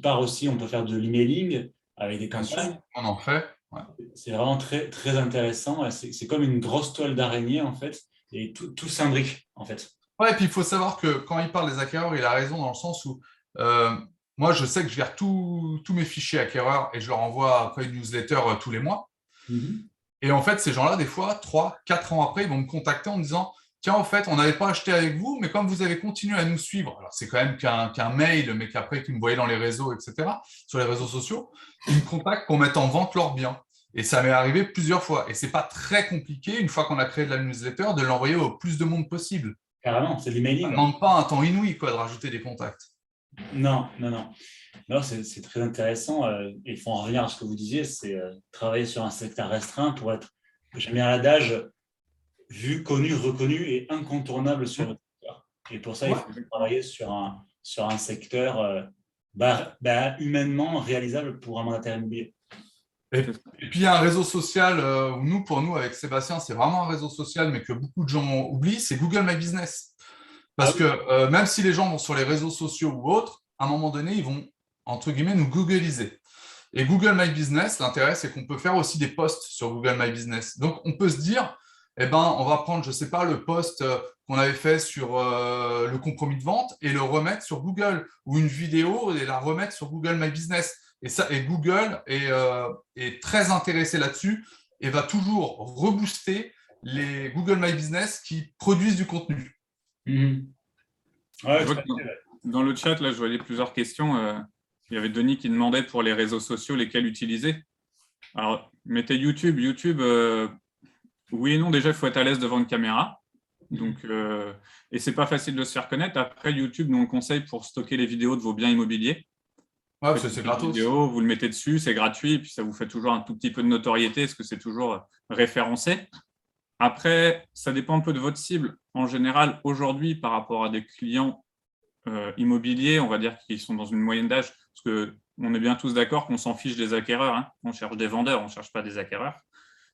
part aussi, on peut faire de l'emailing avec des campagnes. On en fait. Ouais. C'est vraiment très, très intéressant. C'est comme une grosse toile d'araignée, en fait, et tout s'imbrique, en fait. Ouais, et puis il faut savoir que quand il parle des acquéreurs, il a raison dans le sens où moi, je sais que je gère tous mes fichiers acquéreurs et je leur envoie après une newsletter tous les mois. Et en fait, ces gens-là, des fois, 3, 4 ans après, ils vont me contacter en me disant « Tiens, en fait, on n'avait pas acheté avec vous, mais comme vous avez continué à nous suivre, alors c'est quand même qu'un mail, mais qu'après, qu'ils me voyaient dans les réseaux, etc., sur les réseaux sociaux, ils me contactent pour mettre en vente leurs biens. » Et ça m'est arrivé plusieurs fois. Et ce n'est pas très compliqué, une fois qu'on a créé de la newsletter, de l'envoyer au plus de monde possible. Carrément, c'est de l'emailing. Ça ne demande pas un temps inouï de rajouter des contacts. Non. Non, c'est très intéressant. Il faut en revenir à ce que vous disiez, c'est travailler sur un secteur restreint pour être, j'aime bien l'adage, vu, connu, reconnu et incontournable sur le secteur. Et pour ça, il faut travailler sur un secteur humainement réalisable pour un mandataire immobilier. Et puis, il y a un réseau social, pour nous, avec Sébastien, c'est vraiment un réseau social, mais que beaucoup de gens oublient, c'est Google My Business. Parce que même si les gens vont sur les réseaux sociaux ou autres, à un moment donné, ils vont, entre guillemets, nous googliser. Et Google My Business, l'intérêt, c'est qu'on peut faire aussi des posts sur Google My Business. Donc, on peut se dire, on va prendre, je ne sais pas, le post qu'on avait fait sur le compromis de vente et le remettre sur Google, ou une vidéo et la remettre sur Google My Business. Et Google est très intéressé là-dessus et va toujours rebooster les Google My Business qui produisent du contenu. Ouais, dans le chat, là, je voyais plusieurs questions. Il y avait Denis qui demandait pour les réseaux sociaux lesquels utiliser. Alors, mettez YouTube. YouTube, oui et non. Déjà, il faut être à l'aise devant une caméra. Donc, et ce n'est pas facile de se faire connaître. Après, YouTube, nous, on conseille pour stocker les vidéos de vos biens immobiliers. Ouais, parce que c'est gratos. Vidéo, vous le mettez dessus, c'est gratuit, et puis ça vous fait toujours un tout petit peu de notoriété, parce que c'est toujours référencé. Après, ça dépend un peu de votre cible. En général, aujourd'hui, par rapport à des clients immobiliers, on va dire qu'ils sont dans une moyenne d'âge, parce qu'on est bien tous d'accord qu'on s'en fiche des acquéreurs. Hein. On cherche des vendeurs, on ne cherche pas des acquéreurs.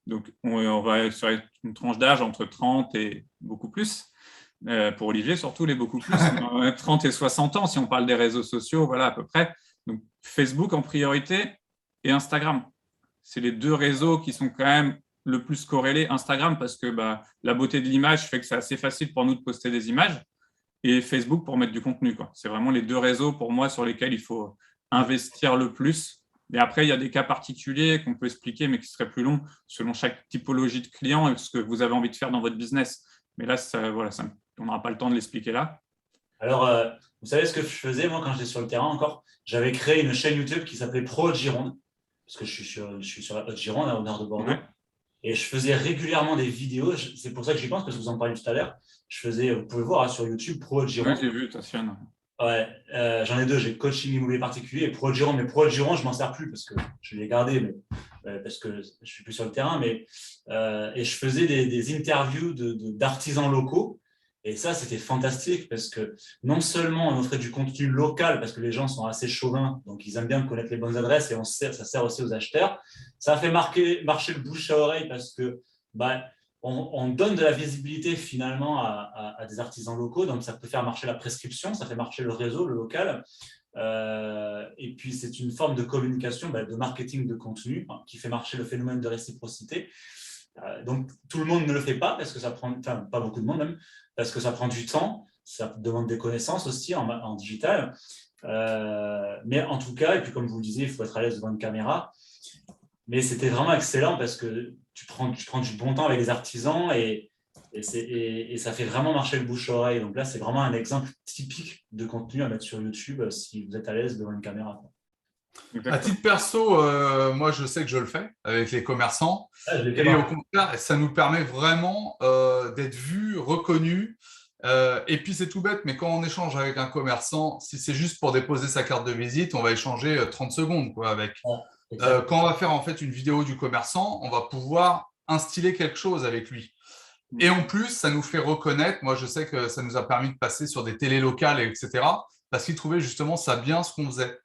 Donc, on va sur une tranche d'âge entre 30 et beaucoup plus. Pour Olivier, surtout les beaucoup plus. 30 et 60 ans, si on parle des réseaux sociaux, voilà, à peu près. Donc, Facebook en priorité et Instagram. C'est les deux réseaux qui sont quand même le plus corrélés. Instagram, parce que la beauté de l'image fait que c'est assez facile pour nous de poster des images. Et Facebook pour mettre du contenu. C'est vraiment les deux réseaux, pour moi, sur lesquels il faut investir le plus. Et après, il y a des cas particuliers qu'on peut expliquer, mais qui seraient plus longs selon chaque typologie de client et ce que vous avez envie de faire dans votre business. Mais là, on n'aura pas le temps de l'expliquer là. Alors, vous savez ce que je faisais, moi, quand j'étais sur le terrain encore? J'avais créé une chaîne YouTube qui s'appelait Pro Haute-Gironde, parce que je suis sur la Haute-Gironde, au nord de Bordeaux. Ouais. Et je faisais régulièrement des vidéos. C'est pour ça que j'y pense, parce que vous en parliez tout à l'heure. Vous pouvez voir sur YouTube Pro Haute-Gironde. Oui, j'ai vu ta chaîne. Ouais, j'en ai deux. J'ai Coaching Immobilier Particulier et Pro Haute-Gironde. Mais Pro Haute-Gironde, je ne m'en sers plus parce que je l'ai gardé, mais, parce que je ne suis plus sur le terrain. Et je faisais des interviews d'artisans locaux. Et ça, c'était fantastique parce que non seulement on offrait du contenu local, parce que les gens sont assez chauvins, donc ils aiment bien connaître les bonnes adresses et ça sert aussi aux acheteurs. Ça a fait marcher le bouche à oreille parce que on donne de la visibilité finalement à des artisans locaux, donc ça peut faire marcher la prescription, ça fait marcher le réseau, le local. Et puis, c'est une forme de communication, de marketing de contenu qui fait marcher le phénomène de réciprocité. Donc, tout le monde ne le fait pas parce que ça prend, pas beaucoup de monde même, parce que ça prend du temps, ça demande des connaissances aussi en digital. Mais en tout cas, et puis comme vous le disiez, il faut être à l'aise devant une caméra. Mais c'était vraiment excellent parce que tu prends du bon temps avec les artisans et ça fait vraiment marcher le bouche-oreille. Donc là, c'est vraiment un exemple typique de contenu à mettre sur YouTube si vous êtes à l'aise devant une caméra. À titre perso, moi, je sais que je le fais avec les commerçants. Et au contraire, ça nous permet vraiment d'être vus, reconnus. Et puis, c'est tout bête, mais quand on échange avec un commerçant, si c'est juste pour déposer sa carte de visite, on va échanger 30 secondes avec. Quand on va faire en fait une vidéo du commerçant, on va pouvoir instiller quelque chose avec lui. Et en plus, ça nous fait reconnaître. Moi, je sais que ça nous a permis de passer sur des télés locales, etc. Parce qu'ils trouvaient justement ça bien ce qu'on faisait.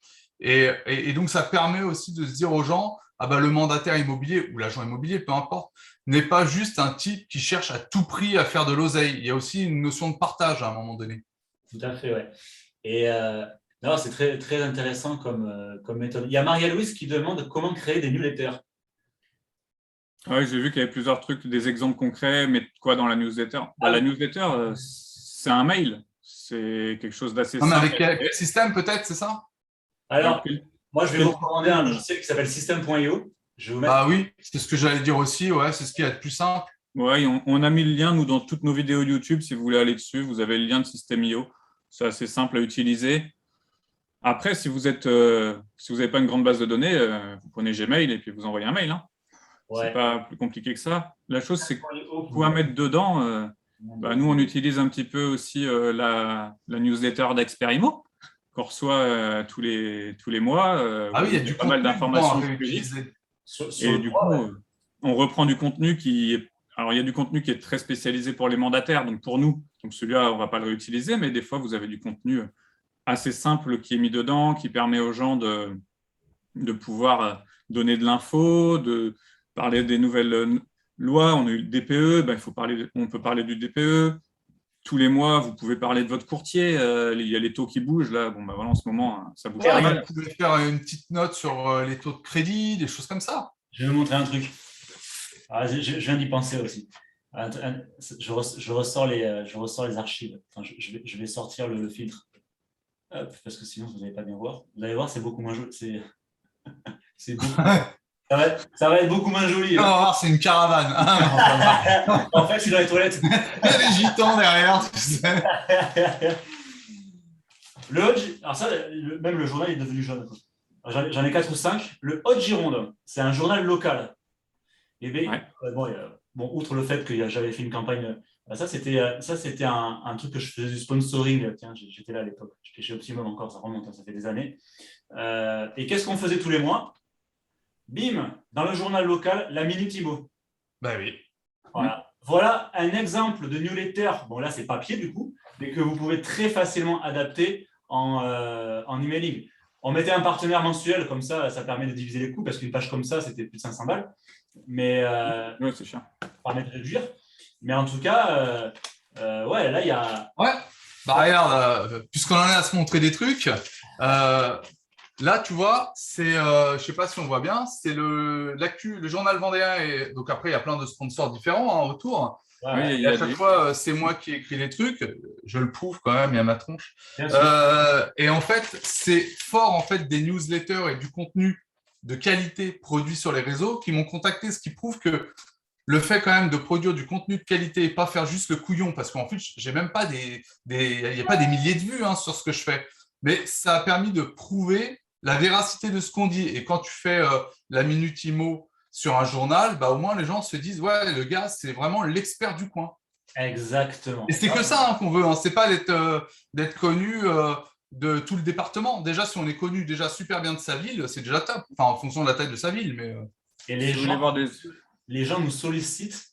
Et donc, ça permet aussi de se dire aux gens, le mandataire immobilier ou l'agent immobilier, peu importe, n'est pas juste un type qui cherche à tout prix à faire de l'oseille. Il y a aussi une notion de partage à un moment donné. Tout à fait, ouais. Et non, c'est très, très intéressant comme méthode. Il y a Maria-Louise qui demande comment créer des newsletters. Oui, j'ai vu qu'il y avait plusieurs trucs, des exemples concrets, mais quoi dans la newsletter? La newsletter, c'est un mail. C'est quelque chose d'assez simple. Avec quel système peut-être, c'est ça? Alors, moi, je vais vous recommander un logiciel qui s'appelle System.io. Oui, c'est ce que j'allais dire aussi. Ouais, c'est ce qui est le plus simple. Oui, on a mis le lien, nous, dans toutes nos vidéos YouTube. Si vous voulez aller dessus, vous avez le lien de System.io. C'est assez simple à utiliser. Après, si vous n'avez pas une grande base de données, vous prenez Gmail et puis vous envoyez un mail. Hein. Ouais. C'est pas plus compliqué que ça. La chose, c'est quoi mettre dedans. Nous, on utilise un petit peu aussi la newsletter d'Experimo qu'on reçoit tous les mois. Il y a du pas mal d'informations exclusives. Et du coup, on reprend du contenu Alors, il y a du contenu qui est très spécialisé pour les mandataires, donc pour nous. Donc, celui-là, on ne va pas le réutiliser, mais des fois, vous avez du contenu assez simple qui est mis dedans, qui permet aux gens de pouvoir donner de l'info, de parler des nouvelles lois. On a eu le DPE, on peut parler du DPE. Tous les mois, vous pouvez parler de votre courtier. Il y a les taux qui bougent. Là, en ce moment, ça bouge pas mal. Vous pouvez faire une petite note sur les taux de crédit, des choses comme ça. Je vais vous montrer un truc. Je viens d'y penser aussi. Je ressors les archives. Enfin, je vais sortir le filtre. Hop, parce que sinon, vous n'allez pas bien voir. Vous allez voir, c'est beaucoup moins joli. C'est beaucoup. Ça va être beaucoup moins joli. On va Hein. voir, c'est une caravane. En fait, je suis dans les toilettes. Il y a des gitans derrière, tu sais. Le Hot, alors ça, même le journal est devenu jaune. J'en ai 4 ou 5. Le Hot Gironde, c'est un journal local. Et bien, bon, outre le fait que j'avais fait une campagne, ça c'était un truc que je faisais du sponsoring. Tiens, j'étais là à l'époque. J'étais chez Optimum encore, ça remonte, hein, ça fait des années. Et qu'est-ce qu'on faisait tous les mois? Bim, dans le journal local, la Minute Immo. Bah oui. Voilà un exemple de newsletter. Bon, là, c'est papier du coup, mais que vous pouvez très facilement adapter en emailing. On mettait un partenaire mensuel, comme ça permet de diviser les coûts, parce qu'une page comme ça, c'était plus de 500 balles. Mais ouais, c'est cher. Ça permet de réduire. Mais en tout cas, ouais, là, il y a. Ouais, bah regarde, puisqu'on en est à se montrer des trucs, là, tu vois, c'est, je ne sais pas si on voit bien, c'est l'actu, le journal vendéen. Et donc après, il y a plein de sponsors différents hein, autour. Ouais, et à chaque fois, c'est moi qui écris les trucs. Je le prouve quand même, il y a ma tronche. Et en fait, c'est fort en fait des newsletters et du contenu de qualité produit sur les réseaux qui m'ont contacté, ce qui prouve que le fait quand même de produire du contenu de qualité et pas faire juste le couillon, parce qu'en fait, j'ai même pas il n'y a pas des milliers de vues hein, sur ce que je fais, mais ça a permis de prouver la véracité de ce qu'on dit. Et quand tu fais la Minute Immo sur un journal, bah, au moins les gens se disent ouais, le gars, c'est vraiment l'expert du coin. Exactement. Et c'est que ça hein, qu'on veut, hein. C'est pas d'être connu de tout le département. Déjà, si on est connu déjà super bien de sa ville, c'est déjà top. Enfin, en fonction de la taille de sa ville. Mais, Et les gens nous sollicitent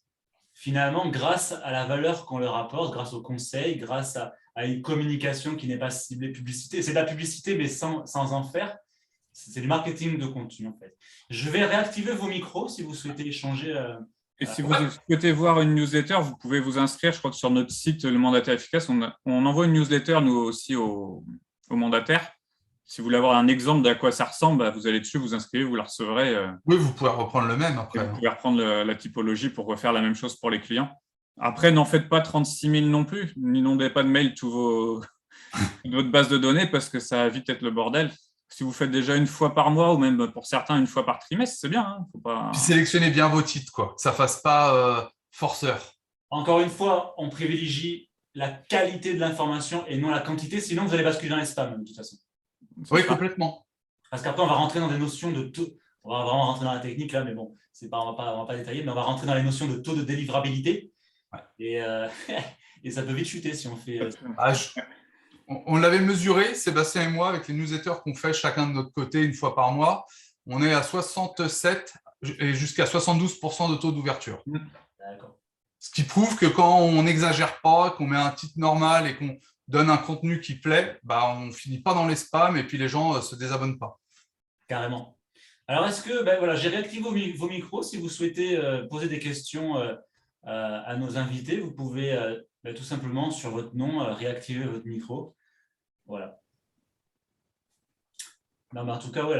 finalement grâce à la valeur qu'on leur apporte, grâce aux conseils, grâce à une communication qui n'est pas ciblée publicité. C'est de la publicité, mais sans en faire. C'est du marketing de contenu, en fait. Je vais réactiver vos micros si vous souhaitez échanger. Et si vous souhaitez voir une newsletter, vous pouvez vous inscrire. Je crois que sur notre site, le mandataire efficace, on envoie une newsletter, nous aussi, aux mandataires. Si vous voulez avoir un exemple d'à quoi ça ressemble, bah, vous allez dessus, vous inscrivez, vous la recevrez. Oui, vous pouvez reprendre le même après. Vous pouvez reprendre la typologie pour refaire la même chose pour les clients. Après, n'en faites pas 36 000 non plus. N'inondez pas de mails toute votre base de données parce que ça va vite être le bordel. Si vous faites déjà une fois par mois ou même pour certains une fois par trimestre, c'est bien. Hein. Faut pas... Puis sélectionnez bien vos titres, quoi. Que ça ne fasse pas forceur. Encore une fois, on privilégie la qualité de l'information et non la quantité, sinon vous allez basculer dans les spams de toute façon. Oui, complètement. Parce qu'après, on va rentrer dans des notions de taux. On va vraiment rentrer dans la technique là, mais bon, on va pas détailler, mais on va rentrer dans les notions de taux de délivrabilité. Ouais. Et ça peut vite chuter si on fait. On l'avait mesuré, Sébastien et moi, avec les newsletters qu'on fait chacun de notre côté une fois par mois. On est à 67 et jusqu'à 72% de taux d'ouverture. D'accord. Ce qui prouve que quand on n'exagère pas, qu'on met un titre normal et qu'on donne un contenu qui plaît, bah, on ne finit pas dans les spams et puis les gens ne se désabonnent pas. Carrément. Alors, est-ce que, voilà, j'ai réactivé vos micros. Si vous souhaitez poser des questions à nos invités, vous pouvez tout simplement, sur votre nom, réactiver votre micro. Voilà. Non, mais en tout cas, ouais,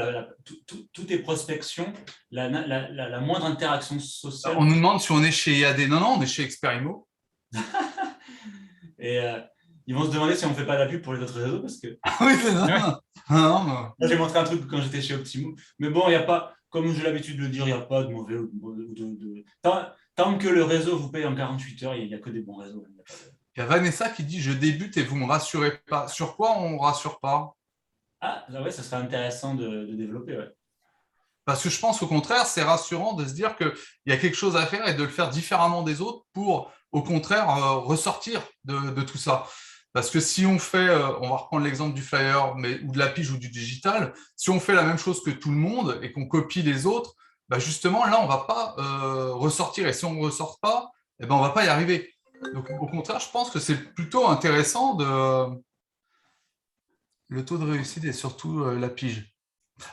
tout est prospection, la moindre interaction sociale. On nous demande si on est chez IAD. Non, on est chez Expert Immo. Et ils vont se demander si on ne fait pas la pub pour les autres réseaux parce que. Oui, c'est ça. Moi, j'ai montré un truc quand j'étais chez Optimum. Mais bon, il n'y a pas, comme j'ai l'habitude de le dire, il n'y a pas de mauvais ou de. Tant que le réseau vous paye en 48 heures, il n'y a que des bons réseaux. Il y a Vanessa qui dit « Je débute et vous ne me rassurez pas ». Sur quoi on ne rassure pas? Ah, ouais, ça serait intéressant de développer, ouais. Parce que je pense au contraire, c'est rassurant de se dire qu'il y a quelque chose à faire et de le faire différemment des autres pour, au contraire, ressortir de tout ça. Parce que si on fait, on va reprendre l'exemple du flyer ou de la pige ou du digital, si on fait la même chose que tout le monde et qu'on copie les autres, bah justement, là, on ne va pas ressortir. Et si on ne ressort pas, eh ben, on ne va pas y arriver. Donc, au contraire, je pense que c'est plutôt intéressant le taux de réussite et surtout la pige.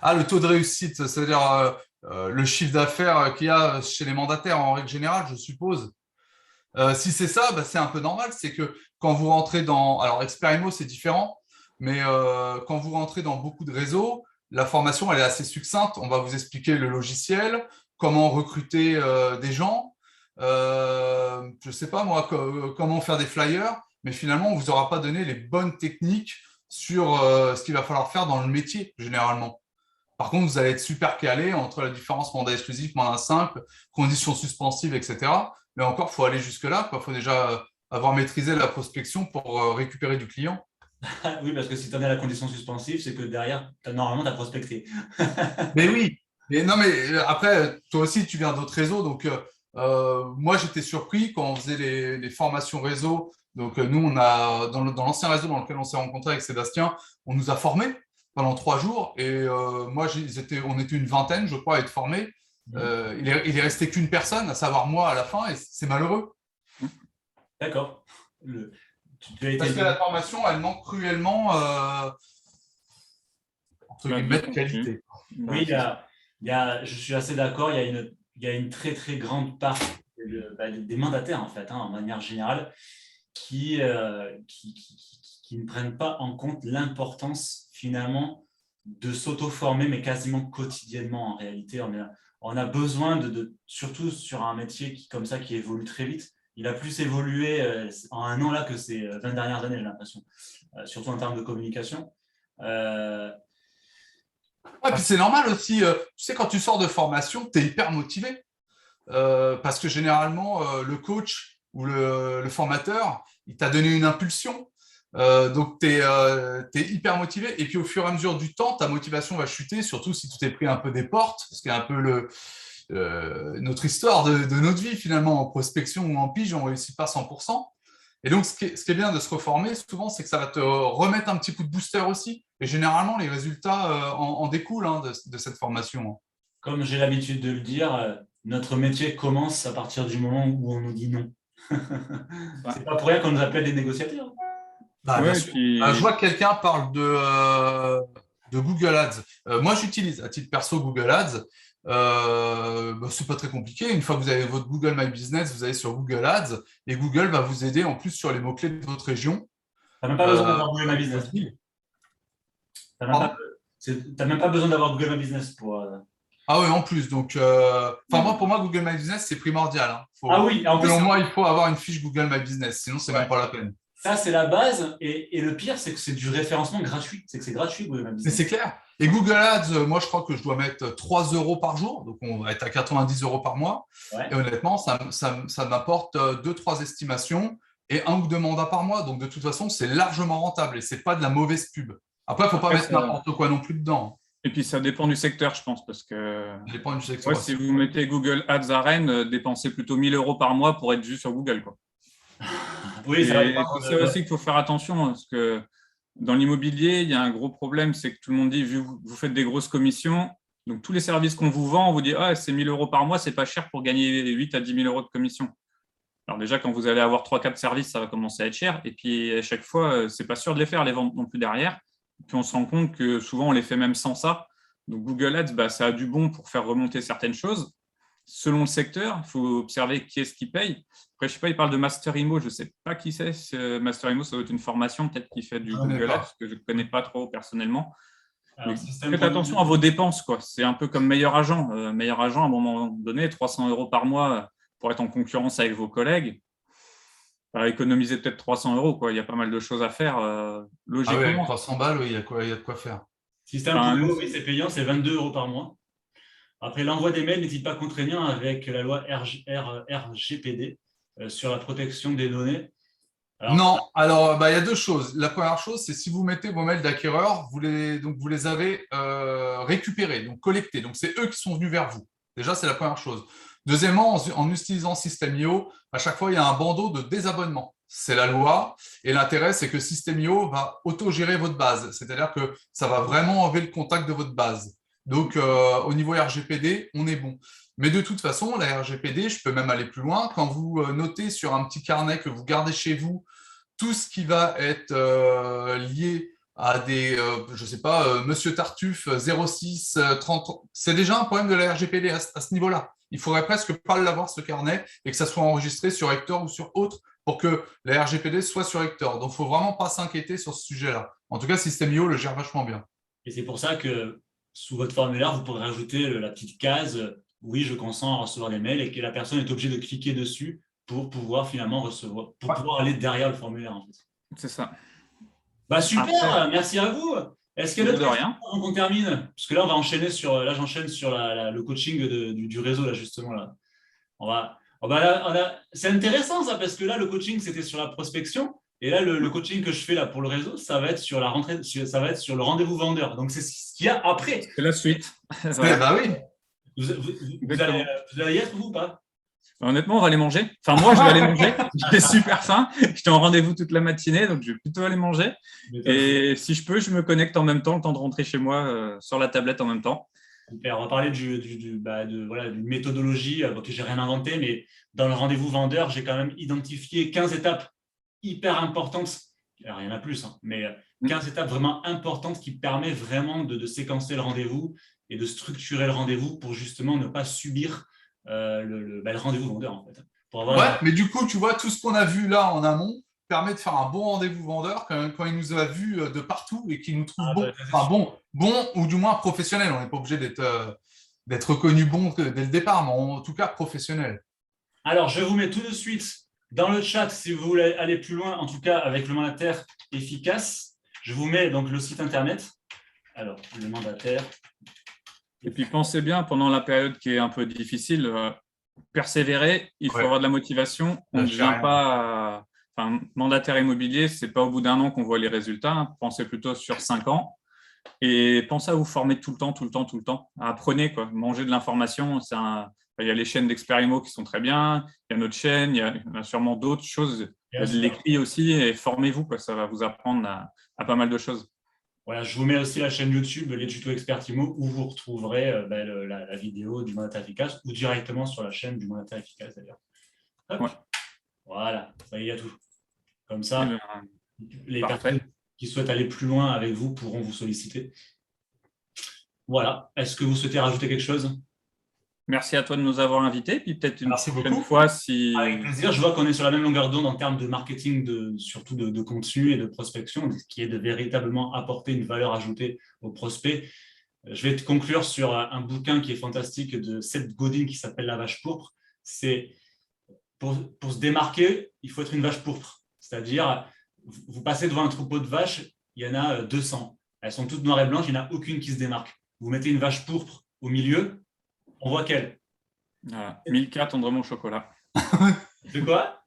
Ah, le taux de réussite, c'est-à-dire le chiffre d'affaires qu'il y a chez les mandataires en règle générale, je suppose. Si c'est ça, bah, c'est un peu normal. C'est que quand vous rentrez dans… Alors, Expert Immo, c'est différent, mais quand vous rentrez dans beaucoup de réseaux, la formation, elle est assez succincte. On va vous expliquer le logiciel, comment recruter des gens. je ne sais pas moi, comment faire des flyers, mais finalement, on ne vous aura pas donné les bonnes techniques sur ce qu'il va falloir faire dans le métier, généralement. Par contre, vous allez être super calé entre la différence mandat exclusif, mandat simple, conditions suspensives, etc. Mais encore, il faut aller jusque-là. Il faut déjà avoir maîtrisé la prospection pour récupérer du client. Oui, parce que si tu en es à la condition suspensive, c'est que derrière, normalement, tu as prospecté. Mais oui, mais non, mais après, toi aussi, tu viens d'autres réseaux. Donc, moi, j'étais surpris quand on faisait les formations réseau. Donc, nous, on a, dans l'ancien réseau dans lequel on s'est rencontré avec Sébastien, on nous a formés pendant 3 jours. Et moi, on était une vingtaine, je crois, à être formés. Il est resté qu'une personne, à savoir moi, à la fin, et c'est malheureux. D'accord. Tu as été... Parce que la formation, elle manque cruellement entre guillemets de qualité. Oui, je suis assez d'accord. Il y a une très, très grande part des mandataires, en fait, en manière générale, qui ne prennent pas en compte l'importance, finalement, de s'auto-former, mais quasiment quotidiennement, en réalité. On a besoin, surtout sur un métier comme ça, qui évolue très vite. Il a plus évolué en un an là que ces 20 dernières années, j'ai l'impression, surtout en termes de communication. Ouais, puis c'est normal aussi, tu sais, quand tu sors de formation, tu es hyper motivé. Parce que généralement, le coach ou le formateur, il t'a donné une impulsion. Donc, tu es hyper motivé. Et puis, au fur et à mesure du temps, ta motivation va chuter, surtout si tu t'es pris un peu des portes, ce qui est un peu notre histoire de notre vie, finalement, en prospection ou en pige, on ne réussit pas 100%. Et donc, ce qui est bien de se reformer, souvent, c'est que ça va te remettre un petit coup de booster aussi. Et généralement, les résultats en découlent de cette formation. Comme j'ai l'habitude de le dire, notre métier commence à partir du moment où on nous dit non. C'est pas pour rien qu'on nous appelle des négociateurs. Bah, bien sûr. Puis... Je vois que quelqu'un parle de Google Ads. Moi, j'utilise à titre perso Google Ads. C'est pas très compliqué. Une fois que vous avez votre Google My Business, vous allez sur Google Ads et Google va vous aider en plus sur les mots-clés de votre région. Tu n'as même pas besoin d'avoir Google My Business. Tu n'as même pas besoin d'avoir Google My Business pour. Ah oui, en plus. Donc, pour moi, Google My Business, c'est primordial. Hein. Ah oui, en plus. Selon moi, il faut avoir une fiche Google My Business, sinon, c'est même pas la peine. Ça, c'est la base. Et le pire, c'est que c'est du référencement gratuit. C'est que c'est gratuit, Google My Business. Mais c'est clair. Et Google Ads, moi, je crois que je dois mettre 3 € par jour. Donc, on va être à 90 € par mois. Ouais. Et honnêtement, ça m'apporte 2-3 estimations et 1 ou 2 mandats par mois. Donc, de toute façon, c'est largement rentable et ce n'est pas de la mauvaise pub. Après, il ne faut pas mettre n'importe quoi non plus dedans. Et puis, ça dépend du secteur, je pense, parce que ça dépend du secteur. Ouais, si vous mettez Google Ads à Rennes, dépensez plutôt 1 000 € par mois pour être vu sur Google, quoi. Oui, c'est aussi qu'il faut faire attention, parce que dans l'immobilier, il y a un gros problème, c'est que tout le monde dit, vu que vous faites des grosses commissions, donc tous les services qu'on vous vend, on vous dit, ah, c'est 1 000 € par mois, c'est pas cher pour gagner 8 à 10 000 € de commission. Alors déjà, quand vous allez avoir 3-4 services, ça va commencer à être cher. Et puis, à chaque fois, c'est pas sûr de les faire, les ventes non plus derrière. Et puis, on se rend compte que souvent, on les fait même sans ça. Donc, Google Ads, ça a du bon pour faire remonter certaines choses. Selon le secteur, il faut observer qui est-ce qui paye. Après, je ne sais pas, il parle de Master Imo, je ne sais pas qui c'est. Master Imo, ça doit être une formation peut-être qui fait du Google Ads, que je ne connais pas trop personnellement. Faites attention à vos dépenses, quoi. C'est un peu comme meilleur agent. Meilleur agent, à un moment donné, 300 € par mois pour être en concurrence avec vos collègues. Économiser peut-être 300 €, quoi. Il y a pas mal de choses à faire. Logiquement. Ah ouais, 300 balles, oui, il y a de quoi faire. Système oui, c'est payant, c'est 22 € par mois. Après, l'envoi des mails n'est-il pas contraignant avec la loi RGPD sur la protection des données? Non, alors il y a 2 choses. La première chose, c'est si vous mettez vos mails d'acquéreurs, vous les avez récupérés, donc collectés. Donc, c'est eux qui sont venus vers vous. Déjà, c'est la première chose. Deuxièmement, en utilisant System.io, à chaque fois, il y a un bandeau de désabonnement. C'est la loi. Et l'intérêt, c'est que System.io va autogérer votre base. C'est-à-dire que ça va vraiment enlever le contact de votre base. Donc, au niveau RGPD, on est bon. Mais de toute façon, la RGPD, je peux même aller plus loin. Quand vous notez sur un petit carnet que vous gardez chez vous tout ce qui va être lié à des, je ne sais pas, Monsieur Tartuffe 06 30, c'est déjà un problème de la RGPD à ce niveau-là. Il faudrait presque pas l'avoir, ce carnet, et que ça soit enregistré sur Hector ou sur autre pour que la RGPD soit sur Hector. Donc, il ne faut vraiment pas s'inquiéter sur ce sujet-là. En tout cas, System.io le gère vachement bien. Et c'est pour ça que sous votre formulaire, vous pourrez rajouter la petite case oui, je consens à recevoir des mails et que la personne est obligée de cliquer dessus pour pouvoir finalement recevoir, pour pouvoir aller derrière le formulaire. En fait. C'est ça. Bah super, Après, merci à vous. Est-ce qu'il y a d'autres de questions rien. avant qu'on termine? Parce que là, on va enchaîner sur, là, j'enchaîne sur le coaching du réseau, là, justement. Là. C'est intéressant ça, parce que là, le coaching, c'était sur la prospection. Et là, le coaching que je fais là pour le réseau, ça va être sur la rentrée, ça va être sur le rendez-vous vendeur. Donc, c'est ce qu'il y a après. C'est la suite. Voilà. Bah oui. Vous allez y être, vous ou pas? Honnêtement, on va aller manger. Enfin, moi, je vais aller manger. J'ai super faim. J'étais en rendez-vous toute la matinée, donc je vais plutôt aller manger. Et si je peux, je me connecte en même temps, le temps de rentrer chez moi sur la tablette en même temps. Super. On va parler d'une méthodologie que j'ai rien inventé, mais dans le rendez-vous vendeur, j'ai quand même identifié 15 étapes hyper importantes. Alors, il y en a plus, hein, mais 15 étapes vraiment importantes qui permettent vraiment de séquencer le rendez-vous et de structurer le rendez-vous pour justement ne pas subir le rendez-vous vendeur, en fait. Ouais, mais du coup, tu vois, tout ce qu'on a vu là en amont permet de faire un bon rendez-vous vendeur quand il nous a vus de partout et qu'il nous trouve bon ou du moins professionnel. On n'est pas obligé d'être reconnu bon dès le départ, mais en tout cas professionnel. Alors, je vous mets tout de suite dans le chat, si vous voulez aller plus loin, en tout cas avec le mandataire efficace, je vous mets donc le site internet. Alors, le mandataire. Et puis, pensez bien, pendant la période qui est un peu difficile, persévérer, il faut avoir de la motivation. On ne vient pas… Enfin, mandataire immobilier, ce n'est pas au bout d'un an qu'on voit les résultats. Hein. Pensez plutôt sur 5 ans. Et pensez à vous former tout le temps. Apprenez, quoi. Mangez de l'information. Il y a les chaînes d'Expert Immo qui sont très bien. Il y a notre chaîne. Il y a sûrement d'autres choses. Il y a de l'écrit aussi. Et formez-vous, quoi. Ça va vous apprendre à pas mal de choses. Voilà, je vous mets aussi la chaîne YouTube, les tutos Expert Immo, où vous retrouverez la vidéo du mandataire efficace ou directement sur la chaîne du mandataire efficace d'ailleurs. Ouais. Voilà, ça y est, il y a tout. Comme ça, les personnes qui souhaitent aller plus loin avec vous pourront vous solliciter. Voilà. Est-ce que vous souhaitez rajouter quelque chose? Merci à toi de nous avoir invités. Puis peut-être une prochaine fois si… Avec plaisir. Je vois qu'on est sur la même longueur d'onde en termes de marketing, surtout de contenu et de prospection, qui est de véritablement apporter une valeur ajoutée aux prospects. Je vais te conclure sur un bouquin qui est fantastique de Seth Godin qui s'appelle La vache pourpre. C'est pour se démarquer, il faut être une vache pourpre. C'est-à-dire, vous passez devant un troupeau de vaches, il y en a 200. Elles sont toutes noires et blanches, il n'y en a aucune qui se démarque. Vous mettez une vache pourpre au milieu, on voit quelle? Voilà. Milka, tendrement au chocolat. De quoi?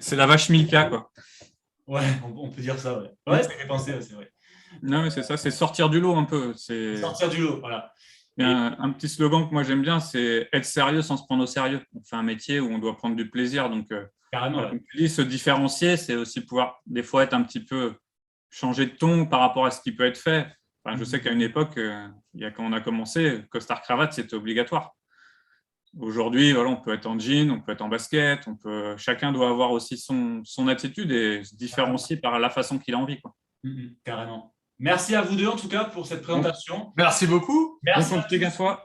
C'est la vache Milka, quoi. Ouais, on peut dire ça, ouais. Ouais, ça fait penser, c'est vrai. Non, mais c'est ça, c'est sortir du lot un peu. Sortir du lot, voilà. Un petit slogan que moi j'aime bien, c'est être sérieux sans se prendre au sérieux. On fait un métier où on doit prendre du plaisir. Donc, carrément, comme tu dis, se différencier, c'est aussi pouvoir des fois être un petit peu changer de ton par rapport à ce qui peut être fait. Enfin, je sais qu'à une époque, quand on a commencé, costard-cravate, c'était obligatoire. Aujourd'hui, voilà, on peut être en jean, on peut être en basket, chacun doit avoir aussi son attitude et se différencier par la façon qu'il a envie, quoi. Carrément. Merci à vous deux en tout cas pour cette présentation. Merci beaucoup. Merci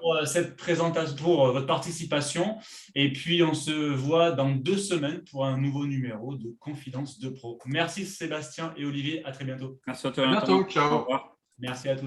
pour cette présentation, pour votre participation. Et puis on se voit dans 2 semaines pour un nouveau numéro de Confidence de Pro. Merci Sébastien et Olivier. À très bientôt. Merci à toi. À bientôt. Ciao. Au revoir. Merci à tous.